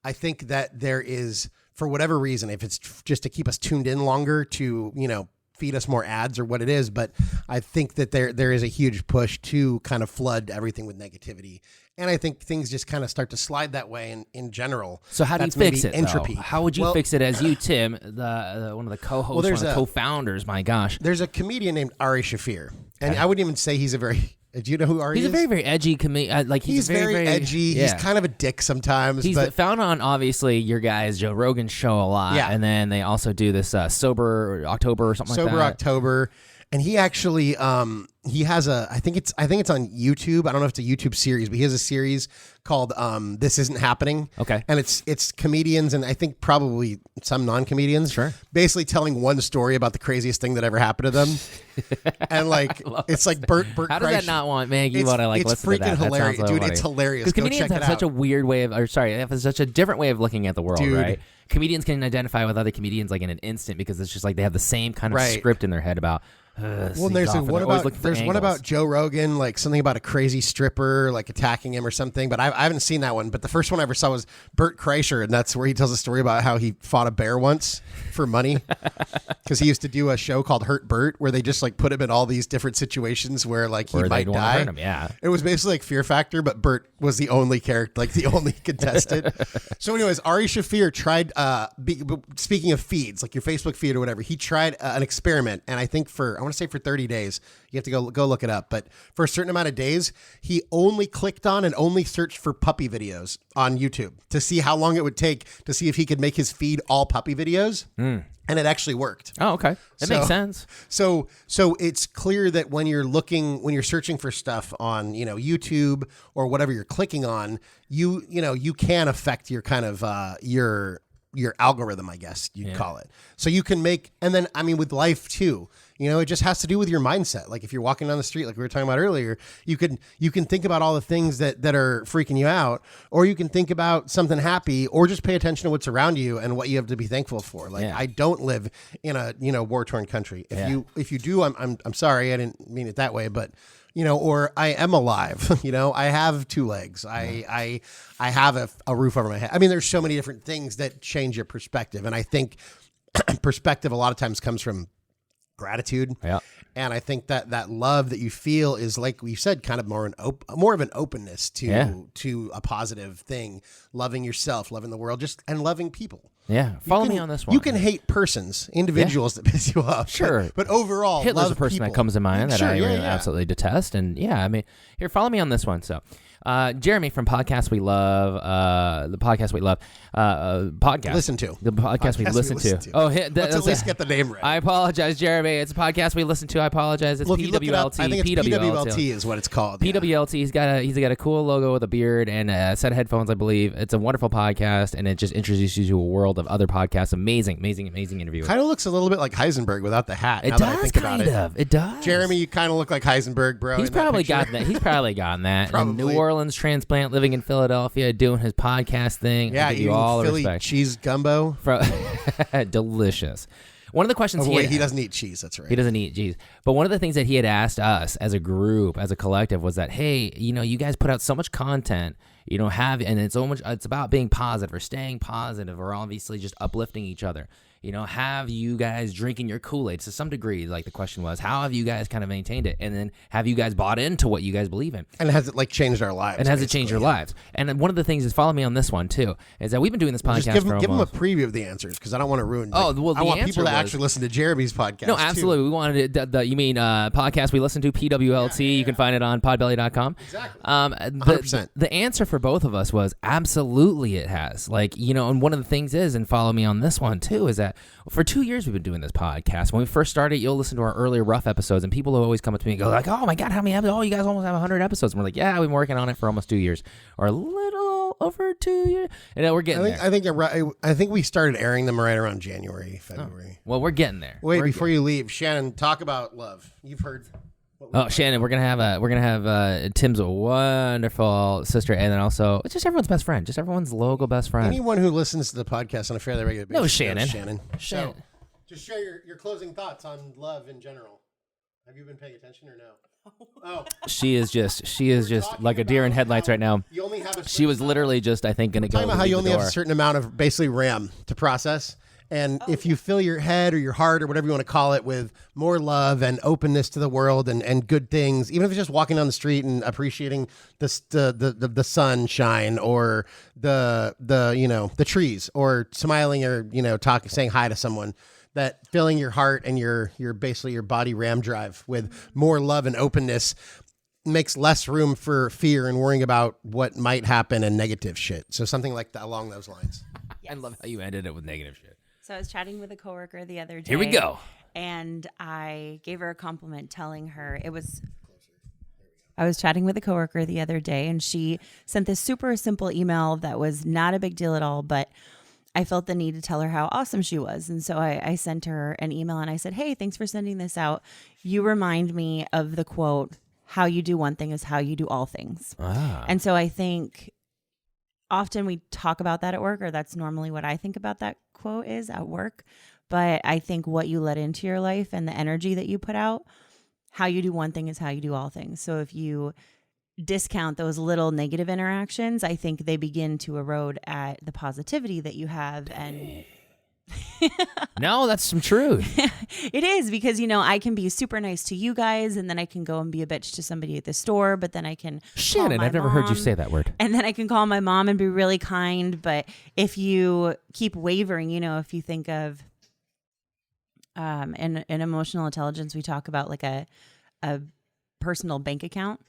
I think that there is, for whatever reason, if it's just to keep us tuned in longer, to, you know, feed us more ads or what it is, but I think that there is a huge push to kind of flood everything with negativity. And I think things just kind of start to slide that way in general. So how do you fix it, entropy. Though? How would you fix it as you, Tim, the one of the co-hosts, one of the co-founders, my gosh. There's a comedian named Ari Shaffir. And I wouldn't even say he's a very... Do you know who Ari is? He's a very, very edgy comedian. Like he's very edgy. Yeah. He's kind of a dick sometimes. He's found on, obviously, your guys, Joe Rogan's show a lot. Yeah. And then they also do this Sober October or something like that. Sober October. And he actually he has I think it's on YouTube. I don't know if it's a YouTube series, but he has a series called This Isn't Happening. Okay. And it's comedians and I think probably some non-comedians basically telling one story about the craziest thing that ever happened to them. And like it's like Bert How does that not want make you it's, want to like it's listen to freaking that? hilarious. That sounds so Dude, funny. it's hilarious. Because Go comedians check it have such out. a weird way of they have such a different way of looking at the world, Dude. right? Comedians can identify with other comedians like in an instant because it's just like they have the same kind of Right. script in their head about well, there's one about Joe Rogan, like something about a crazy stripper like attacking him or something. But I haven't seen that one. But the first one I ever saw was Bert Kreischer, and that's where he tells a story about how he fought a bear once for money because he used to do a show called Hurt Bert, where they just like put him in all these different situations where like he might die. Hurt him, yeah. It was basically like Fear Factor, but Bert was the only character, like the only contestant. So, anyways, Ari Shaffir tried. Speaking of feeds, like your Facebook feed or whatever, he tried an experiment, and I think I want to say for 30 days. You have to go look it up. But for a certain amount of days, he only clicked on and only searched for puppy videos on YouTube to see how long it would take to see if he could make his feed all puppy videos. And it actually worked. Oh, okay. That makes sense. So it's clear that when you're searching for stuff on, YouTube or whatever you're clicking on, you can affect your kind of your algorithm, I guess you'd call it. So you can make, and then, I mean, with life too, it just has to do with your mindset. Like if you're walking down the street, like we were talking about earlier, you can think about all the things that are freaking you out, or you can think about something happy, or just pay attention to what's around you and what you have to be thankful for. Like I don't live in a, war-torn country. If you do, I'm sorry. I didn't mean it that way, but or I am alive, I have two legs. I have a roof over my head. I mean, there's so many different things that change your perspective. And I think perspective a lot of times comes from gratitude. Yeah. And I think that love that you feel is, like we said, kind of more of an openness to a positive thing, loving yourself, loving the world, and loving people. Yeah, follow me on this one. You can hate persons, individuals that piss you off. Sure. But overall, Hitler's love a person people. that comes to mind that I absolutely detest. And I mean, here, follow me on this one. So, Jeremy from Podcast We Love, the Podcast We Love, podcast. Listen to. The podcast we listen to. Oh, let's at least get the name right. I apologize, Jeremy. It's a podcast we listen to. I apologize. It's PWLT. I think it's PWLT is what it's called. PWLT. He's got a cool logo with a beard and a set of headphones, I believe. It's a wonderful podcast, and it just introduces you to a world of other podcasts. Amazing interview. Kind of looks a little bit like Heisenberg without the hat. It does, kind of. It does. Jeremy, you kind of look like Heisenberg, bro. He's probably gotten that. He's probably gotten that. A New Orleans transplant, living in Philadelphia, doing his podcast thing. Yeah, you all Philly respect. Cheese gumbo. Delicious. One of the questions he doesn't eat cheese. That's right. He doesn't eat cheese. But one of the things that he had asked us as a group, as a collective, was that, hey, you guys put out so much content, and it's about being positive or staying positive or obviously just uplifting each other. Have you guys drinking your Kool-Aid to some degree? Like the question was, how have you guys kind of maintained it? And then have you guys bought into what you guys believe in? And has it changed our lives? And has it changed your lives? And one of the things is, follow me on this one too, is that we've been doing this podcast just give them a preview of the answers, because I don't want to ruin. I want people to actually listen to Jeremy's podcast. No, absolutely. We wanted it. You mean podcast we listen to, PWLT. Yeah. You can find it on podbelly.com. Exactly. 100%. The answer for both of us was absolutely it has. And one of the things is, and follow me on this one too, is that for 2 years we've been doing this podcast. When we first started, you'll listen to our earlier rough episodes, and people will always come up to me and go like, "Oh my God, how many episodes? Oh, you guys almost have 100 episodes." And we're like, "Yeah, we've been working on it for almost 2 years, or a little over 2 years." And we're getting there. I think you're right. I think we started airing them right around January, February. Oh, well, we're getting there. Wait, before you leave, Shannon, talk about love. You've heard. Shannon, we're gonna have Tim's wonderful sister, and then also just everyone's best friend, just everyone's local best friend. Anyone who listens to the podcast on a fairly regular basis. No, Shannon. Shannon. So, just share your closing thoughts on love in general. Have you been paying attention or no? Oh, she is just like a deer in headlights right now. You only have she was literally just, I think, going to go. Talking about how you only have a certain amount of basically RAM to process. And if you fill your head or your heart or whatever you want to call it with more love and openness to the world and good things, even if it's just walking down the street and appreciating the sunshine or the trees or smiling or talking, saying hi to someone, that filling your heart and your basically your body RAM drive with more love and openness makes less room for fear and worrying about what might happen and negative shit. So something like that along those lines. Yes. I love how you ended it with negative shit. So I was chatting with a coworker the other day. Here we go. And I gave her a compliment telling her I was chatting with a coworker the other day, and she sent this super simple email that was not a big deal at all, but I felt the need to tell her how awesome she was. And so I sent her an email and I said, hey, thanks for sending this out. You remind me of the quote, how you do one thing is how you do all things. And so I think often we talk about that at work, or that's normally what I think about that quote is at work. But I think what you let into your life and the energy that you put out, how you do one thing is how you do all things. So if you discount those little negative interactions, I think they begin to erode at the positivity that you have. And no, that's some truth. It is, because, I can be super nice to you guys, and then I can go and be a bitch to somebody at the store, but then I can Shannon, I've never heard you say that word. And then I can call my mom and be really kind. But if you keep wavering, if you think of in emotional intelligence, we talk about like a personal bank account.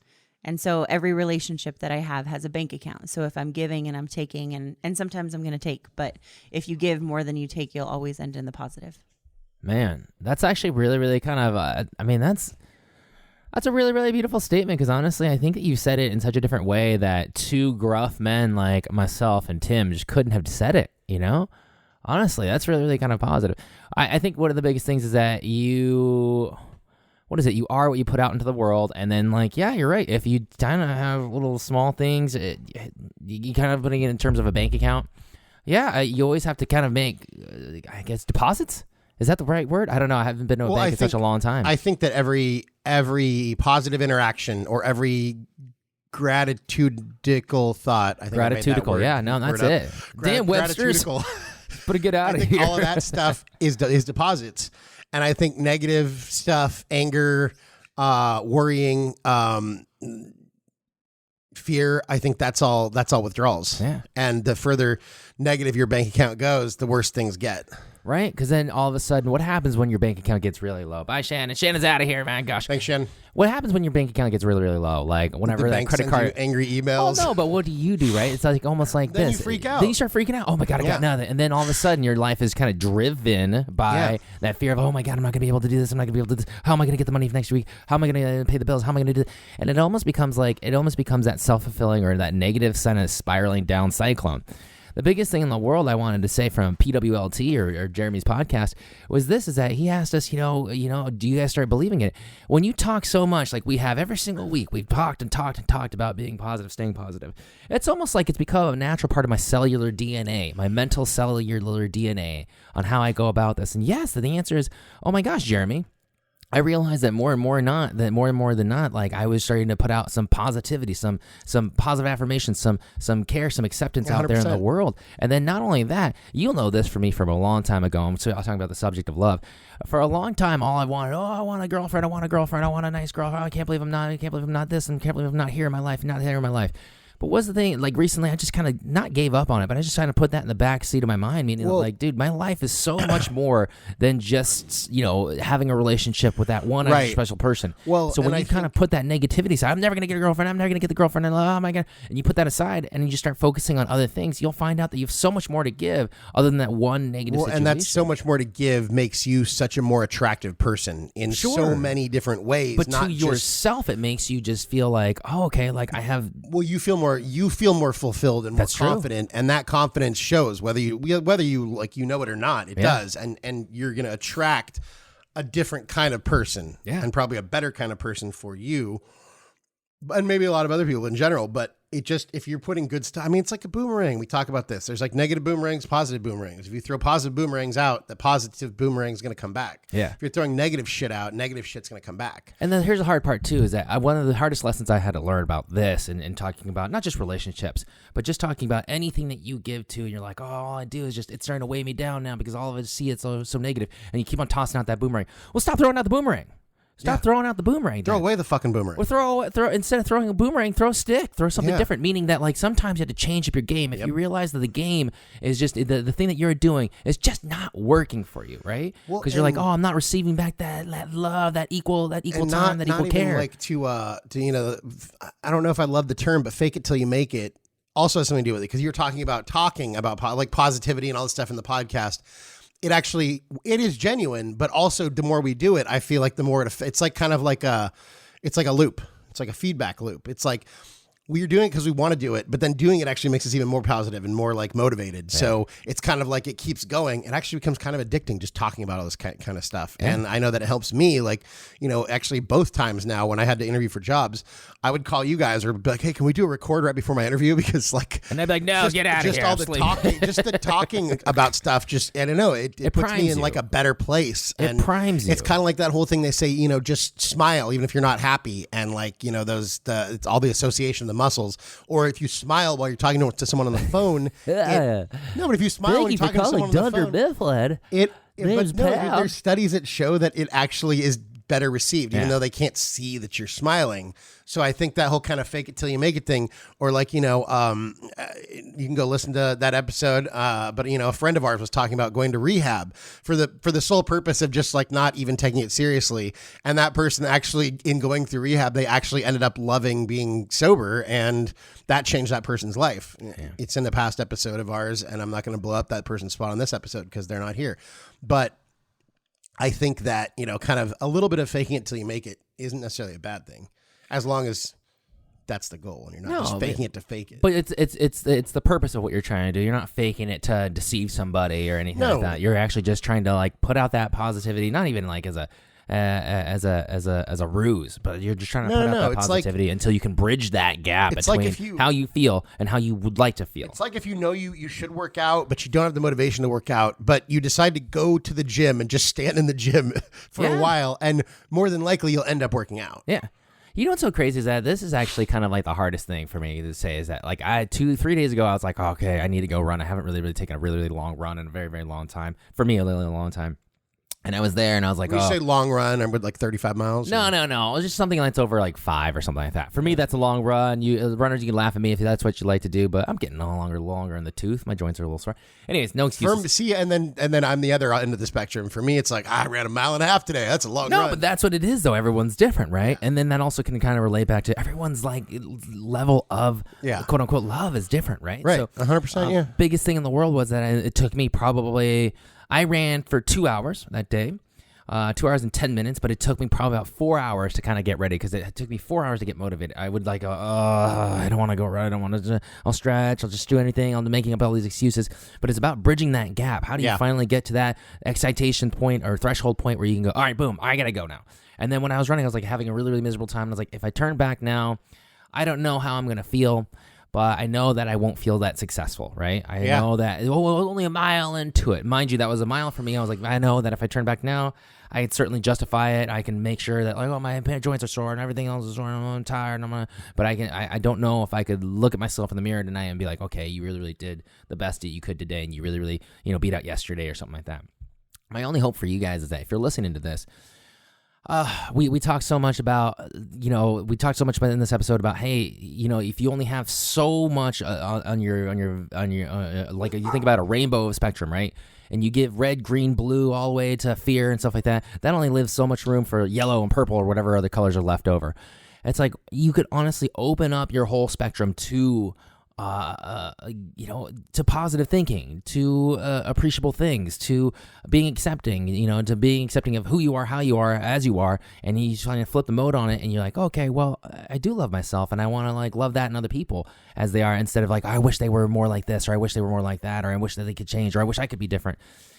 And so every relationship that I have has a bank account. So if I'm giving and I'm taking, and sometimes I'm going to take, but if you give more than you take, you'll always end in the positive. Man, that's actually really, really kind of, that's a really, really beautiful statement, because honestly, I think that you said it in such a different way that two gruff men like myself and Tim just couldn't have said it, Honestly, that's really, really kind of positive. I think one of the biggest things is that you are what you put out into the world. And then, yeah, you're right. If you kind of have little small things, you kind of putting it in terms of a bank account. Yeah, you always have to kind of make, I guess, deposits. Is that the right word? I don't know. I haven't been to a bank in such a long time. I think that every positive interaction or every gratitudical thought. I think gratitudical, yeah. No, that's it. Damn, Webster's. But get out of here. All of that stuff is deposits. And I think negative stuff, anger, worrying, fear, I think that's all withdrawals. Yeah. And the further negative your bank account goes, the worse things get. Right? Because then all of a sudden, what happens when your bank account gets really low? Bye, Shannon. Shannon's out of here, man. Gosh. Thanks, Shannon. What happens when your bank account gets really, really low? Like whenever the that bank credit sends card, you angry emails. Oh no, but what do you do? Right? It's like almost like then this. You freak out. Then you start freaking out. Oh my god, I got nothing. And then all of a sudden, your life is kind of driven by that fear of, oh my god, I'm not gonna be able to do this. I'm not gonna be able to do this. How am I gonna get the money for next week? How am I gonna pay the bills? How am I gonna do this? And it almost becomes that self-fulfilling or that negative kind of spiraling down cyclone. The biggest thing in the world I wanted to say from PWLT or Jeremy's podcast was this, is that he asked us, do you guys start believing it? When you talk so much, like we have every single week, we've talked about being positive, staying positive. It's almost like it's become a natural part of my cellular DNA, my mental cellular DNA on how I go about this. And yes, the answer is, oh my gosh, Jeremy. I realized that more and more than not, like I was starting to put out some positivity, some positive affirmations, some care, some acceptance 100%. Out there in the world. And then not only that, you'll know this for me from a long time ago. I was talking about the subject of love. For a long time, all I wanted, I want a girlfriend, I want a nice girlfriend. I can't believe I'm not this, and can't believe I'm not here in my life, not there in my life. But what's the thing, like recently I just kind of not gave up on it, but I just kind of put that in the back seat of my mind, meaning like, dude, my life is so much more than just, having a relationship with that one special person. Well, so when you kind of put that negativity aside, I'm never going to get a girlfriend, I'm never going to get the girlfriend, and oh my God, and you put that aside and you just start focusing on other things, you'll find out that you have so much more to give other than that one negative situation. And that's so much more to give makes you such a more attractive person in so many different ways. But not to yourself, it makes you just feel like, oh, okay, like I have... Well, you feel more fulfilled and more confident, and that confidence shows whether you like know it or not. It does, and you're going to attract a different kind of person, and probably a better kind of person for you, and maybe a lot of other people in general. But it just, if you're putting good stuff, I mean, it's like a boomerang. We talk about this. There's like negative boomerangs, positive boomerangs. If you throw positive boomerangs out, the positive boomerang is going to come back. Yeah. If you're throwing negative shit out, negative shit's going to come back. And then here's the hard part too, is that one of the hardest lessons I had to learn about this and talking about not just relationships, but just talking about anything that you give to, and you're like, oh, all I do is just, it's starting to weigh me down now because all of it see it's so negative, and you keep on tossing out that boomerang. Well, stop throwing out the boomerang. Stop throwing out the boomerang. Throw away the fucking boomerang. Or throw instead of throwing a boomerang, throw a stick. Throw something different. Meaning that like sometimes you have to change up your game. If you realize that the game is just the thing that you're doing is just not working for you, right? Because you're like, oh, I'm not receiving back that love, that equal time, that equal care. Like to I don't know if I love the term, but fake it till you make it also has something to do with it, because you're talking about like positivity and all this stuff in the podcast. it is genuine, but also the more we do it, I feel like the more it's like kind of like it's like a loop. It's like a feedback loop. It's like we're doing it because we want to do it, but then doing it actually makes us even more positive and more like motivated. Yeah. So it's kind of like it keeps going. It actually becomes kind of addicting just talking about all this kind of stuff. Yeah. And I know that it helps me, like, actually both times now when I had to interview for jobs, I would call you guys or be like, hey, can we do a record right before my interview? Because and they'd be like, no, get out of here. All the talking, just the talking about stuff. I don't know. It puts me in like a better place. It primes you. It's kind of like that whole thing they say, just smile even if you're not happy. And like, it's all the association, the muscles. Or if you smile while you're talking to someone on the phone. But if you smile when you're talking to someone on the phone. There's studies that show that it actually is better received, even though they can't see that you're smiling. So I think that whole kind of fake it till you make it thing, or like, you can go listen to that episode. But a friend of ours was talking about going to rehab for the sole purpose of just like not even taking it seriously. And that person actually, in going through rehab, they actually ended up loving being sober, and that changed that person's life. Yeah. It's in the past episode of ours, and I'm not going to blow up that person's spot on this episode because they're not here. But I think that, kind of a little bit of faking it till you make it isn't necessarily a bad thing, as long as that's the goal and you're not just faking it to fake it. But it's the purpose of what you're trying to do. You're not faking it to deceive somebody or anything like that. You're actually just trying to like put out that positivity, not even like as a ruse, but you're just trying to put out that positivity until you can bridge that gap between how you feel and how you would like to feel. It's like if you should work out, but you don't have the motivation to work out, but you decide to go to the gym and just stand in the gym for a while, and more than likely you'll end up working out. Yeah. You know what's so crazy is that this is actually kind of like the hardest thing for me to say is that like 2-3 days ago I was like, okay, I need to go run. I haven't really taken a really long run in a very, very long time. For me, a really long time. And I was there, and I was like, when you say long run, I'm with like 35 miles? No. It was just something that's over like 5 or something like that. For me, that's a long run. Runners, you can laugh at me if that's what you like to do, but I'm getting no longer in the tooth. My joints are a little sore. Anyways, no excuses. And then I'm the other end of the spectrum. For me, it's like, I ran 1.5 miles today. That's a long run. No, but that's what it is, though. Everyone's different, right? And then that also can kind of relate back to everyone's like level of quote unquote love is different, right? Right. So, 100%. Yeah. Biggest thing in the world was that it took me I ran for 2 hours that day. 2 hours and 10 minutes, but it took me probably about 4 hours to kind of get ready because it took me 4 hours to get motivated. I would like, I don't want to go run. I don't want to. I'll stretch. I'll just do anything. I'm making up all these excuses. But it's about bridging that gap. How do you finally get to that excitation point or threshold point where you can go, all right, boom, I got to go now. And then when I was running, I was like having a really, really miserable time. I was like, if I turn back now, I don't know how I'm going to feel. But I know that I won't feel that successful, right? I know that only a mile into it. Mind you, that was a mile for me. I was like, I know that if I turn back now, I can certainly justify it. I can make sure that my joints are sore and everything else is sore and I'm tired. But I don't know if I could look at myself in the mirror tonight and be like, okay, you really, really did the best that you could today, and you really, really, beat out yesterday or something like that. My only hope for you guys is that if you're listening to this, we talk so much about, in this episode about, hey, if you only have so much on your like you think about a rainbow of spectrum, right? And you give red, green, blue all the way to fear and stuff like that. That only leaves so much room for yellow and purple or whatever other colors are left over. It's like you could honestly open up your whole spectrum to to positive thinking, to appreciable things, to being accepting, to being accepting of who you are, how you are, as you are, and you trying to flip the mode on it, and you're like, okay, well, I do love myself, and I want to like love that in other people as they are, instead of like, I wish they were more like this, or I wish they were more like that, or I wish that they could change, or I wish I could be different.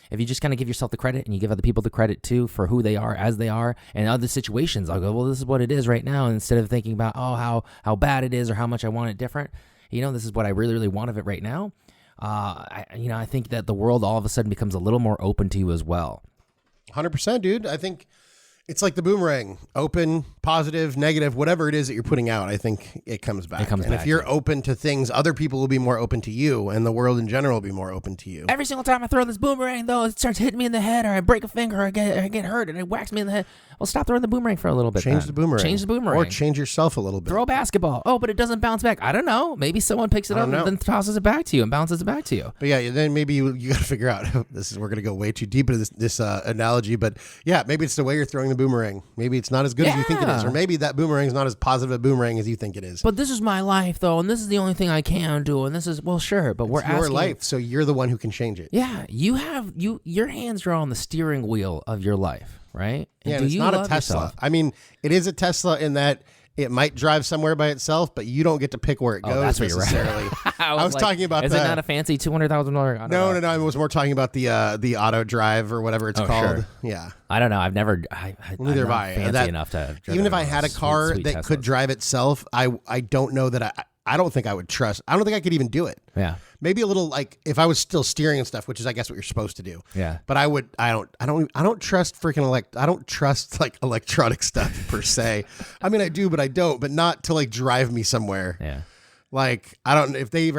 If you just kind of give yourself the credit and you give other people the credit too for who they are as they are, and other situations, I'll go, well, this is what it is right now, and instead of thinking about, how bad it is or how much I want it different, this is what I really, really want of it right now. I think that the world all of a sudden becomes a little more open to you as well. 100%, dude. I think it's like the boomerang, open, positive, negative, whatever it is that you're putting out. I think it comes back. And if you're open to things, other people will be more open to you, and the world in general will be more open to you. Every single time I throw this boomerang, though, it starts hitting me in the head, or I break a finger, or I get hurt, and it whacks me in the head. Well, stop throwing the boomerang for a little bit. Change the boomerang. Or change yourself a little bit. Throw a basketball. Oh, but it doesn't bounce back. I don't know. Maybe someone picks it up and then tosses it back to you and bounces it back to you. But yeah, then maybe you got to figure out, we're going to go way too deep into this analogy, but yeah, maybe it's the way you're throwing the boomerang. Maybe it's not as good as you think it is, or maybe that boomerang is not as positive a boomerang as you think it is. But this is my life, though, and this is the only thing I can do, and this is, well, sure, but we're asking. It's your life, so you're the one who can change it. Yeah, your hands are on the steering wheel of your life, right? And it's not a Tesla. Yourself? I mean, it is a Tesla in that it might drive somewhere by itself, but you don't get to pick where it goes that's necessarily. I was like, talking about is it not a fancy $200,000? No. I was more talking about the auto drive or whatever it's called. Sure. Yeah. I don't know. I've never. Neither have I. Fancy enough to. Even if I had a car that Teslas. could drive itself, I don't know that I don't think I would trust. I don't think I could even do it. Yeah. Maybe a little like if I was still steering and stuff, which is I guess what you're supposed to do. Yeah. But I don't trust freaking I don't trust like electronic stuff per se. I mean I do, but I don't. But not to like drive me somewhere. Yeah. Like I don't if they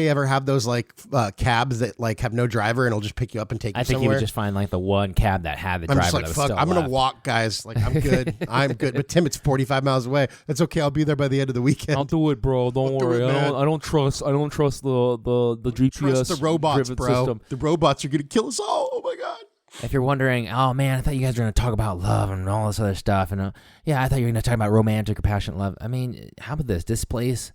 ever have those like cabs that like have no driver and it'll just pick you up and take you I think somewhere. you would just find like the one cab that had the driver. I'm just like, that was fuck, still I'm going left. to walk, guys. Like, I'm good. I'm good. But Tim, it's 45 miles away. That's okay. I'll be there by the end of the weekend. I'll do it, bro. Don't worry. I don't trust the GPS. Trust the robots, bro. System. The robots are going to kill us all. Oh, my God. If you're wondering, oh man, I thought you guys were going to talk about love and all this other stuff. And yeah, I thought you were going to talk about romantic or passionate love. I mean, how about this? Displace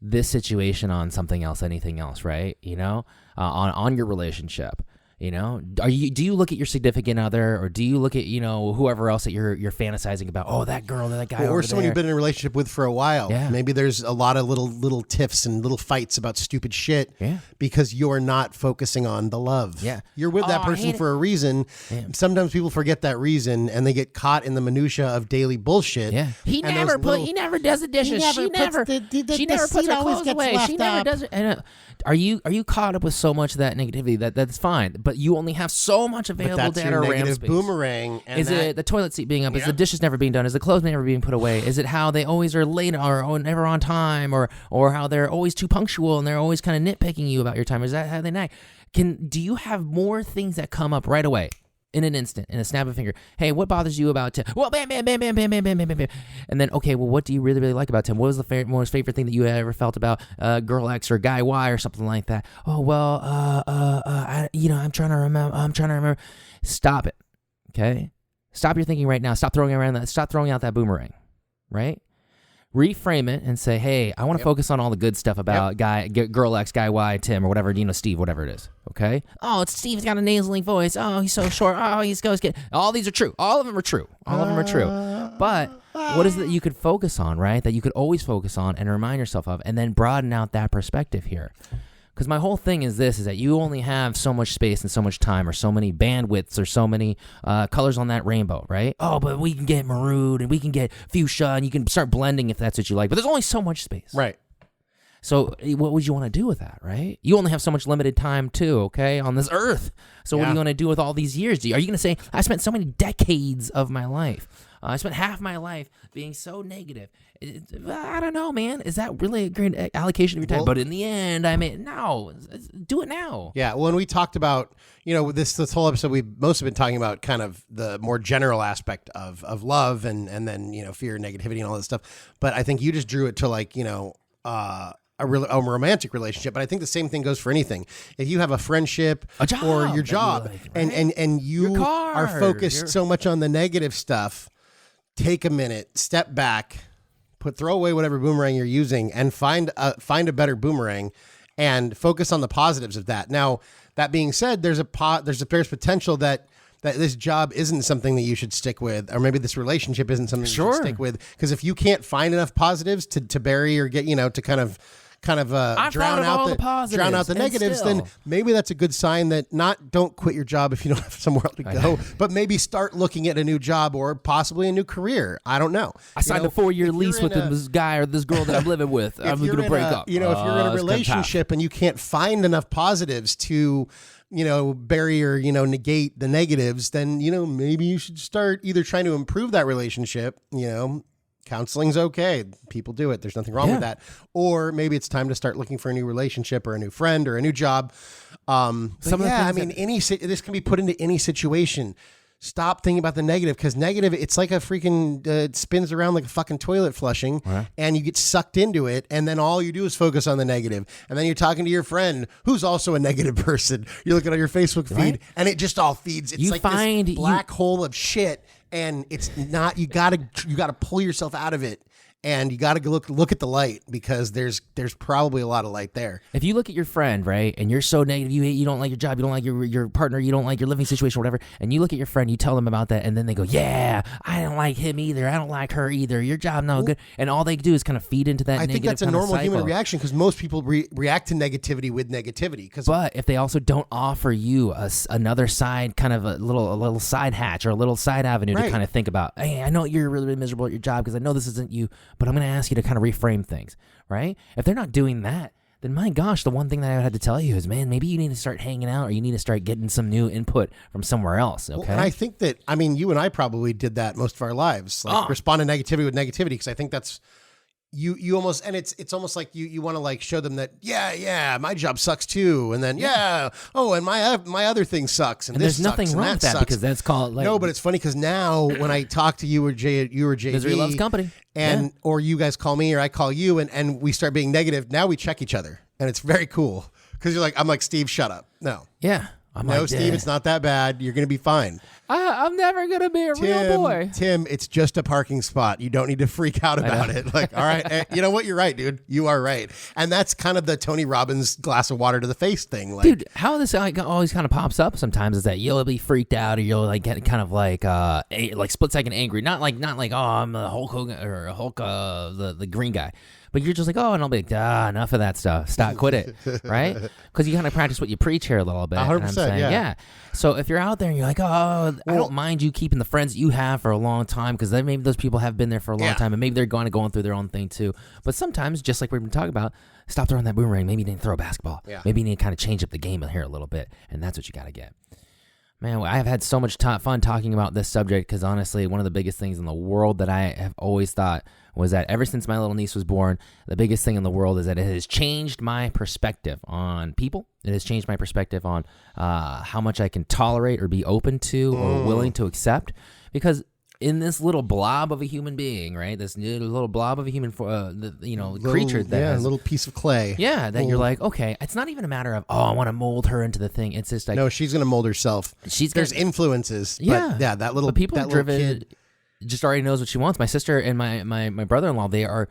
this situation on something else, anything else, right? You know, on your relationship. You know, do you look at your significant other, or do you look at, you know, whoever else that you're fantasizing about? Oh, that girl, that guy, or someone you've been in a relationship with for a while. Yeah. Maybe there's a lot of little tiffs and little fights about stupid shit. Yeah. Because you're not focusing on the love. Yeah. You're with that person for a reason. Yeah. Sometimes people forget that reason and they get caught in the minutia of daily bullshit. Yeah. He never does the dishes. She never puts her clothes away. She never does it. And, are you caught up with so much of that negativity that's fine, but you only have so much available data or RAM space. Boomerang. And is it the toilet seat being up? Is the dishes never being done? Is the clothes never being put away? Is it how they always are late or never on time, or how they're always too punctual and they're always kind of nitpicking you about your time? Is that how they nag? Do you have more things that come up right away? In an instant, in a snap of a finger. Hey, what bothers you about Tim? Well, bam, bam, bam, bam, bam, bam, bam, bam, bam. And then, okay, well, what do you really, really like about Tim? What was the most favorite thing that you ever felt about girl X or guy Y or something like that? Oh, well, I'm trying to remember. Stop it, okay? Stop your thinking right now. Stop throwing out that boomerang, right? Reframe it and say, hey, I want to focus on all the good stuff about girl X, guy Y, Tim, or whatever, Steve, whatever it is. Okay? Oh, it's Steve's got a nasally voice. Oh, he's so short. Oh, he's good. All these are true. All of them are true. But what is it that you could focus on, right? That you could always focus on and remind yourself of, and then broaden out that perspective here. Because my whole thing is that you only have so much space and so much time, or so many bandwidths, or so many colors on that rainbow, right? Oh, but we can get maroon, and we can get fuchsia, and you can start blending if that's what you like. But there's only so much space. Right. So what would you want to do with that, right? You only have so much limited time too, okay, on this earth. So what are you going to do with all these years? Are you going to say, I spent so many decades of my life. I spent half my life being so negative. I don't know, man. Is that really a great allocation of your time? Well, but in the end, I mean, no, do it now. Yeah. When we talked about, this whole episode, we've mostly been talking about kind of the more general aspect of love and then, fear, negativity, and all this stuff. But I think you just drew it to like, a romantic relationship, but I think the same thing goes for anything. If you have a friendship or your job, right? and you are focused so much on the negative stuff, take a minute, step back, throw away whatever boomerang you're using, and find a better boomerang, and focus on the positives of that. Now, that being said, there's potential that this job isn't something that you should stick with, or maybe this relationship isn't something you should stick with, because if you can't find enough positives to bury or get to kind of drown out the negatives, then maybe that's a good sign that don't quit your job if you don't have somewhere else to go, but maybe start looking at a new job or possibly a new career. I don't know. I signed a 4-year lease with this guy or this girl that I'm living with. I'm going to break up. If you're in a relationship and you can't find enough positives to bury or, negate the negatives, then, maybe you should start either trying to improve that relationship, counseling's okay. People do it. There's nothing wrong with that. Or maybe it's time to start looking for a new relationship or a new friend or a new job. This can be put into any situation. Stop thinking about the negative, because negative, it's like a freaking, it spins around like a fucking toilet flushing, and you get sucked into it, and then all you do is focus on the negative. And then you're talking to your friend who's also a negative person. You're looking at your Facebook feed, and it just all feeds. It's this black hole of shit. and it's not. You gotta pull yourself out of it. And you got to look at the light, because there's probably a lot of light there. If you look at your friend, right, and you're so negative, you don't like your job, you don't like your partner, you don't like your living situation, whatever, and you look at your friend, you tell them about that, and then they go, yeah, I don't like him either, I don't like her either, your job no good, and all they do is kind of feed into that. I think that's a normal human reaction, because most people react to negativity with negativity. But if they also don't offer you another side, kind of a little side hatch or a little side avenue to kind of think about, hey, I know you're really, really miserable at your job because I know this isn't you, but I'm going to ask you to kind of reframe things, right? If they're not doing that, then my gosh, the one thing that I had to tell you is, man, maybe you need to start hanging out, or you need to start getting some new input from somewhere else, okay? Well, and I think that, I mean, you and I probably did that most of our lives, like respond to negativity with negativity, because I think that's, you almost, and it's almost like you want to like show them that, yeah, my job sucks too, and then and my other thing sucks, and this there's nothing sucks, wrong and with that sucks. Because that's called like, no, but it's funny because now when I talk to you or JV, misery loves company, and or you guys call me or I call you, and we start being negative. Now we check each other, and it's very cool, because I'm like, Steve, shut up. No, I'm no, like, Steve, it's not that bad. You're gonna be fine. I'm never gonna be a real boy. Tim, it's just a parking spot. You don't need to freak out about it. Like, all right, you know what? You're right, dude. You are right. And that's kind of the Tony Robbins glass of water to the face thing. Like, dude, how this always kind of pops up sometimes is that you'll be freaked out, or you'll like get kind of like split second angry. Not like oh, I'm the Hulk Hogan or Hulk the green guy. But you're just like, oh, and I'll be like, enough of that stuff. Stop, quit it, right? Because you kind of practice what you preach here a little bit. 100%, and I'm saying, yeah. So if you're out there and you're like, I don't mind you keeping the friends that you have for a long time, because maybe those people have been there for a long time, and maybe they're going through their own thing too. But sometimes, just like we've been talking about, stop throwing that boomerang. Maybe you need to throw a basketball. Yeah. Maybe you need to kind of change up the game here a little bit, and that's what you got to get. Man, I've had so much fun talking about this subject, because honestly, one of the biggest things in the world that I have always thought was that ever since my little niece was born, the biggest thing in the world is that it has changed my perspective on people. It has changed my perspective on how much I can tolerate or be open to or willing to accept. Because in this little blob of a human being, right? This little blob of a human, creature that has a little piece of clay. Yeah, that you're like, okay, it's not even a matter of, I want to mold her into the thing. It's just like, no, she's gonna mold herself. There's influences. But that little, but people that driven. little kid just already knows what she wants. My sister and my brother-in-law, they are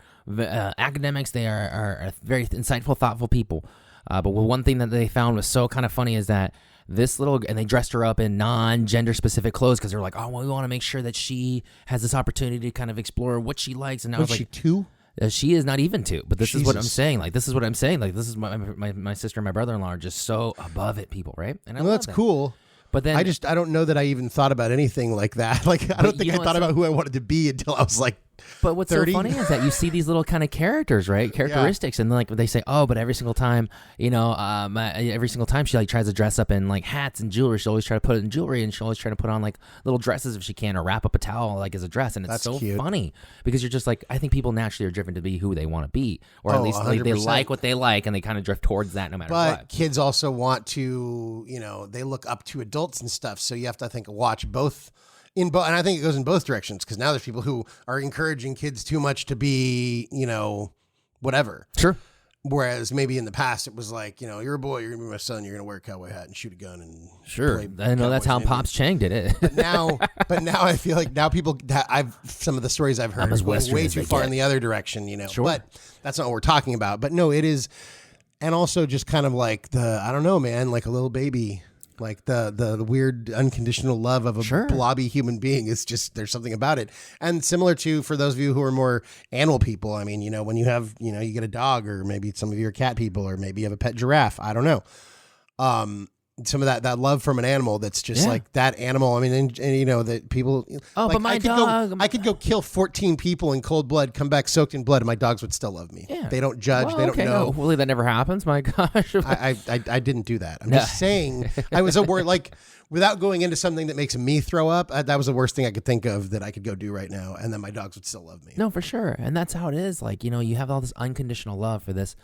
academics. They are very insightful, thoughtful people. But one thing that they found was so kind of funny is that and they dressed her up in non-gender specific clothes, because they're like, we want to make sure that she has this opportunity to kind of explore what she likes. And I was like, she 2? She is not even 2, but this is what I'm saying. Like, this is what I'm saying. Like, this is my sister and my brother-in-law are just so above it, people, right? And that's cool. But then I don't know that I even thought about anything like that. Like, I don't think I thought about who I wanted to be until I was like, but what's 30? so funny is that you see these little kind of characters, right? Characteristics, and then like they say, but every single time, every single time she like tries to dress up in like hats and jewelry, she'll always try to put it in jewelry, and she'll always try to put on like little dresses if she can, or wrap up a towel like as a dress, and it's cute. Funny because you're just like, I think people naturally are driven to be who they want to be, or at least like, they like what they like, and they kind of drift towards that no matter what. But kids also want to, they look up to adults and stuff, so you have to, I think, watch both. And I think it goes in both directions, because now there's people who are encouraging kids too much to be, whatever. Sure. Whereas maybe in the past it was like, you're a boy, you're gonna be my son, you're gonna wear a cowboy hat and shoot a gun and I know that's how Pops Chang did it. But now I feel like now people some of the stories I've heard are way too far in the other direction, Sure. But that's not what we're talking about. But no, it is, and also just kind of like I don't know, man, like a little baby. Like the weird unconditional love of a blobby human being is just, there's something about it. And similar to, for those of you who are more animal people, I mean, when you have, you get a dog, or maybe some of you are cat people, or maybe you have a pet giraffe. I don't know. Some of that love from an animal that's just like that animal. I mean, and that people. But my dog. I could go kill 14 people in cold blood, come back soaked in blood, and my dogs would still love me. Yeah. They don't judge. They don't know. Hopefully that never happens. My gosh. I didn't do that. I'm just saying. I was a word like, without going into something that makes me throw up. That was the worst thing I could think of that I could go do right now, and then my dogs would still love me. No, for sure, and that's how it is. Like, you have all this unconditional love for this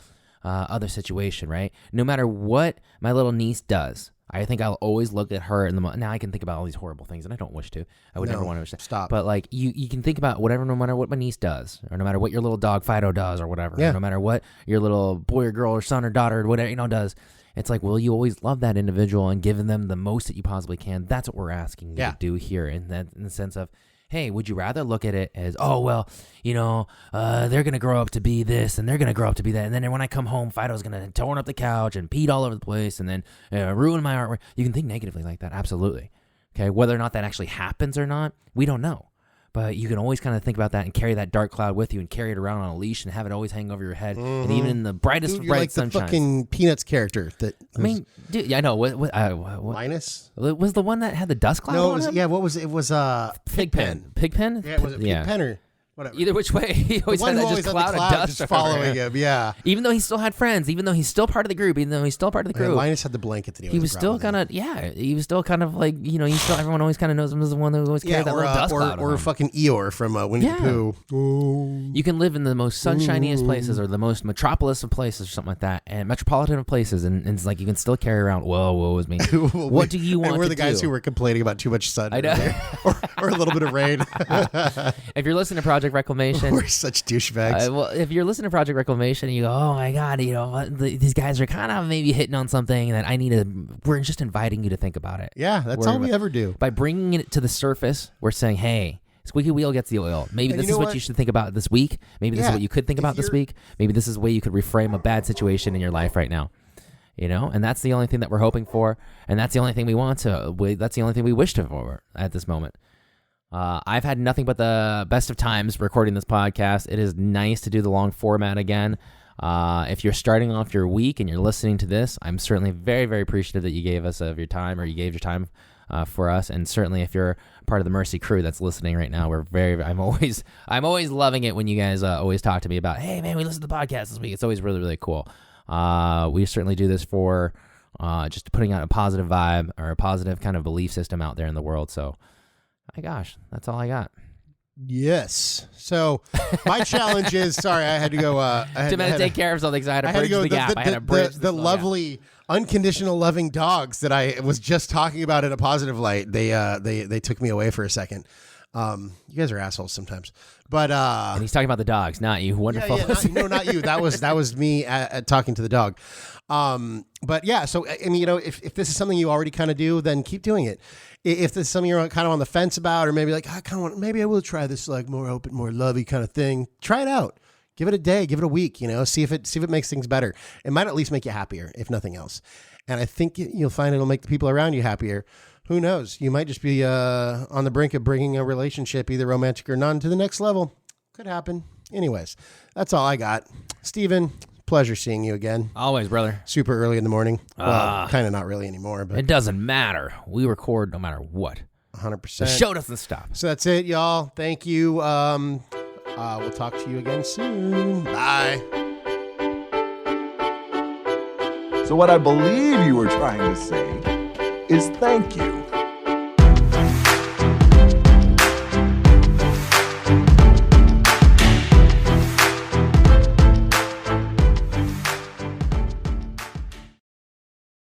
other situation, right? No matter what my little niece does, I think I'll always look at her in the now I can think about all these horrible things, and I don't wish to. I would never want to stop. But like you can think about whatever, no matter what my niece does, or no matter what your little dog Fido does, or whatever, or no matter what your little boy or girl or son or daughter or whatever does. It's like, will you always love that individual and give them the most that you possibly can? That's what we're asking you to do here, in the sense of, hey, would you rather look at it as, oh, well, you know, they're going to grow up to be this and they're going to grow up to be that. And then when I come home, Fido's going to torn up the couch and peed all over the place and then ruin my artwork. You can think negatively like that. Absolutely. Okay. Whether or not that actually happens or not, we don't know. But you can always kind of think about that and carry that dark cloud with you and carry it around on a leash and have it always hang over your head. And even in the brightest of bright sunshine. You're like the fucking Peanuts character. I mean, dude, yeah, I know. What Linus? Was the one that had the dust cloud on him? Yeah, what was it? It was Pigpen. Pigpen? Yeah, was it Pigpen or whatever? Either which way, he always had that just cloud of dust just following him. Yeah. Even though he still had friends, even though he's still part of the group, Linus had the blanket that he was still kind of, he was still kind of like, you know, everyone always kind of knows him as the one who always carried that little dust cloud. Or fucking Eeyore from Winnie the Pooh. Oh. You can live in the most sunshiniest places or the most metropolis of places or something like that, and metropolitan of places, and it's like you can still carry around, woe is me. What do you want to do? We're the guys who were complaining about too much sun. I know. or a little bit of rain. If you're listening to Project Reclamation, we're such douchebags. Well, if you're listening to Project Reclamation, you go, oh my God, you know, these guys are kind of maybe hitting on something that we're just inviting you to think about it. Yeah, that's all we ever do. By bringing it to the surface, we're saying, hey, squeaky wheel gets the oil. Maybe this is what you should think about this week. Maybe this is what you could think about this week. Maybe this is the way you could reframe a bad situation in your life right now. You know, and that's the only thing that we're hoping for, and that's the only thing we want to. That's the only thing we wish to for at this moment. I've had nothing but the best of times recording this podcast. It is nice to do the long format again. If you're starting off your week and you're listening to this, I'm certainly very, very appreciative that you gave us of your time, or you gave your time for us. And certainly, if you're part of the Mercy crew that's listening right now, I'm always loving it when you guys always talk to me about, hey man, we listened to the podcast this week. It's always really, really cool. We certainly do this for just putting out a positive vibe or a positive kind of belief system out there in the world. So. My gosh, that's all I got. Yes. So my challenge is, sorry, I had to go. Take care of something, so I had to bridge the gap. I had to bridge the lovely, unconditional loving dogs that I was just talking about in a positive light. They took me away for a second. You guys are assholes sometimes. But and he's talking about the dogs, not you. Wonderful. Yeah, not you. That was me talking to the dog. But yeah, so I mean, you know, if this is something you already kind of do, then keep doing it. If this is something you're kind of on the fence about, or maybe like maybe I will try this like more open, more lovey kind of thing. Try it out. Give it a day, give it a week. You know, see if it makes things better. It might at least make you happier, if nothing else. And I think you'll find it'll make the people around you happier. Who knows? You might just be on the brink of bringing a relationship, either romantic or none, to the next level. Could happen. Anyways, that's all I got. Steven, pleasure seeing you again. Always, brother. Super early in the morning. Well, kind of not really anymore. But it doesn't matter. We record no matter what. 100%. The show doesn't stop. So that's it, y'all. Thank you. We'll talk to you again soon. Bye. So what I believe you were trying to say is thank you.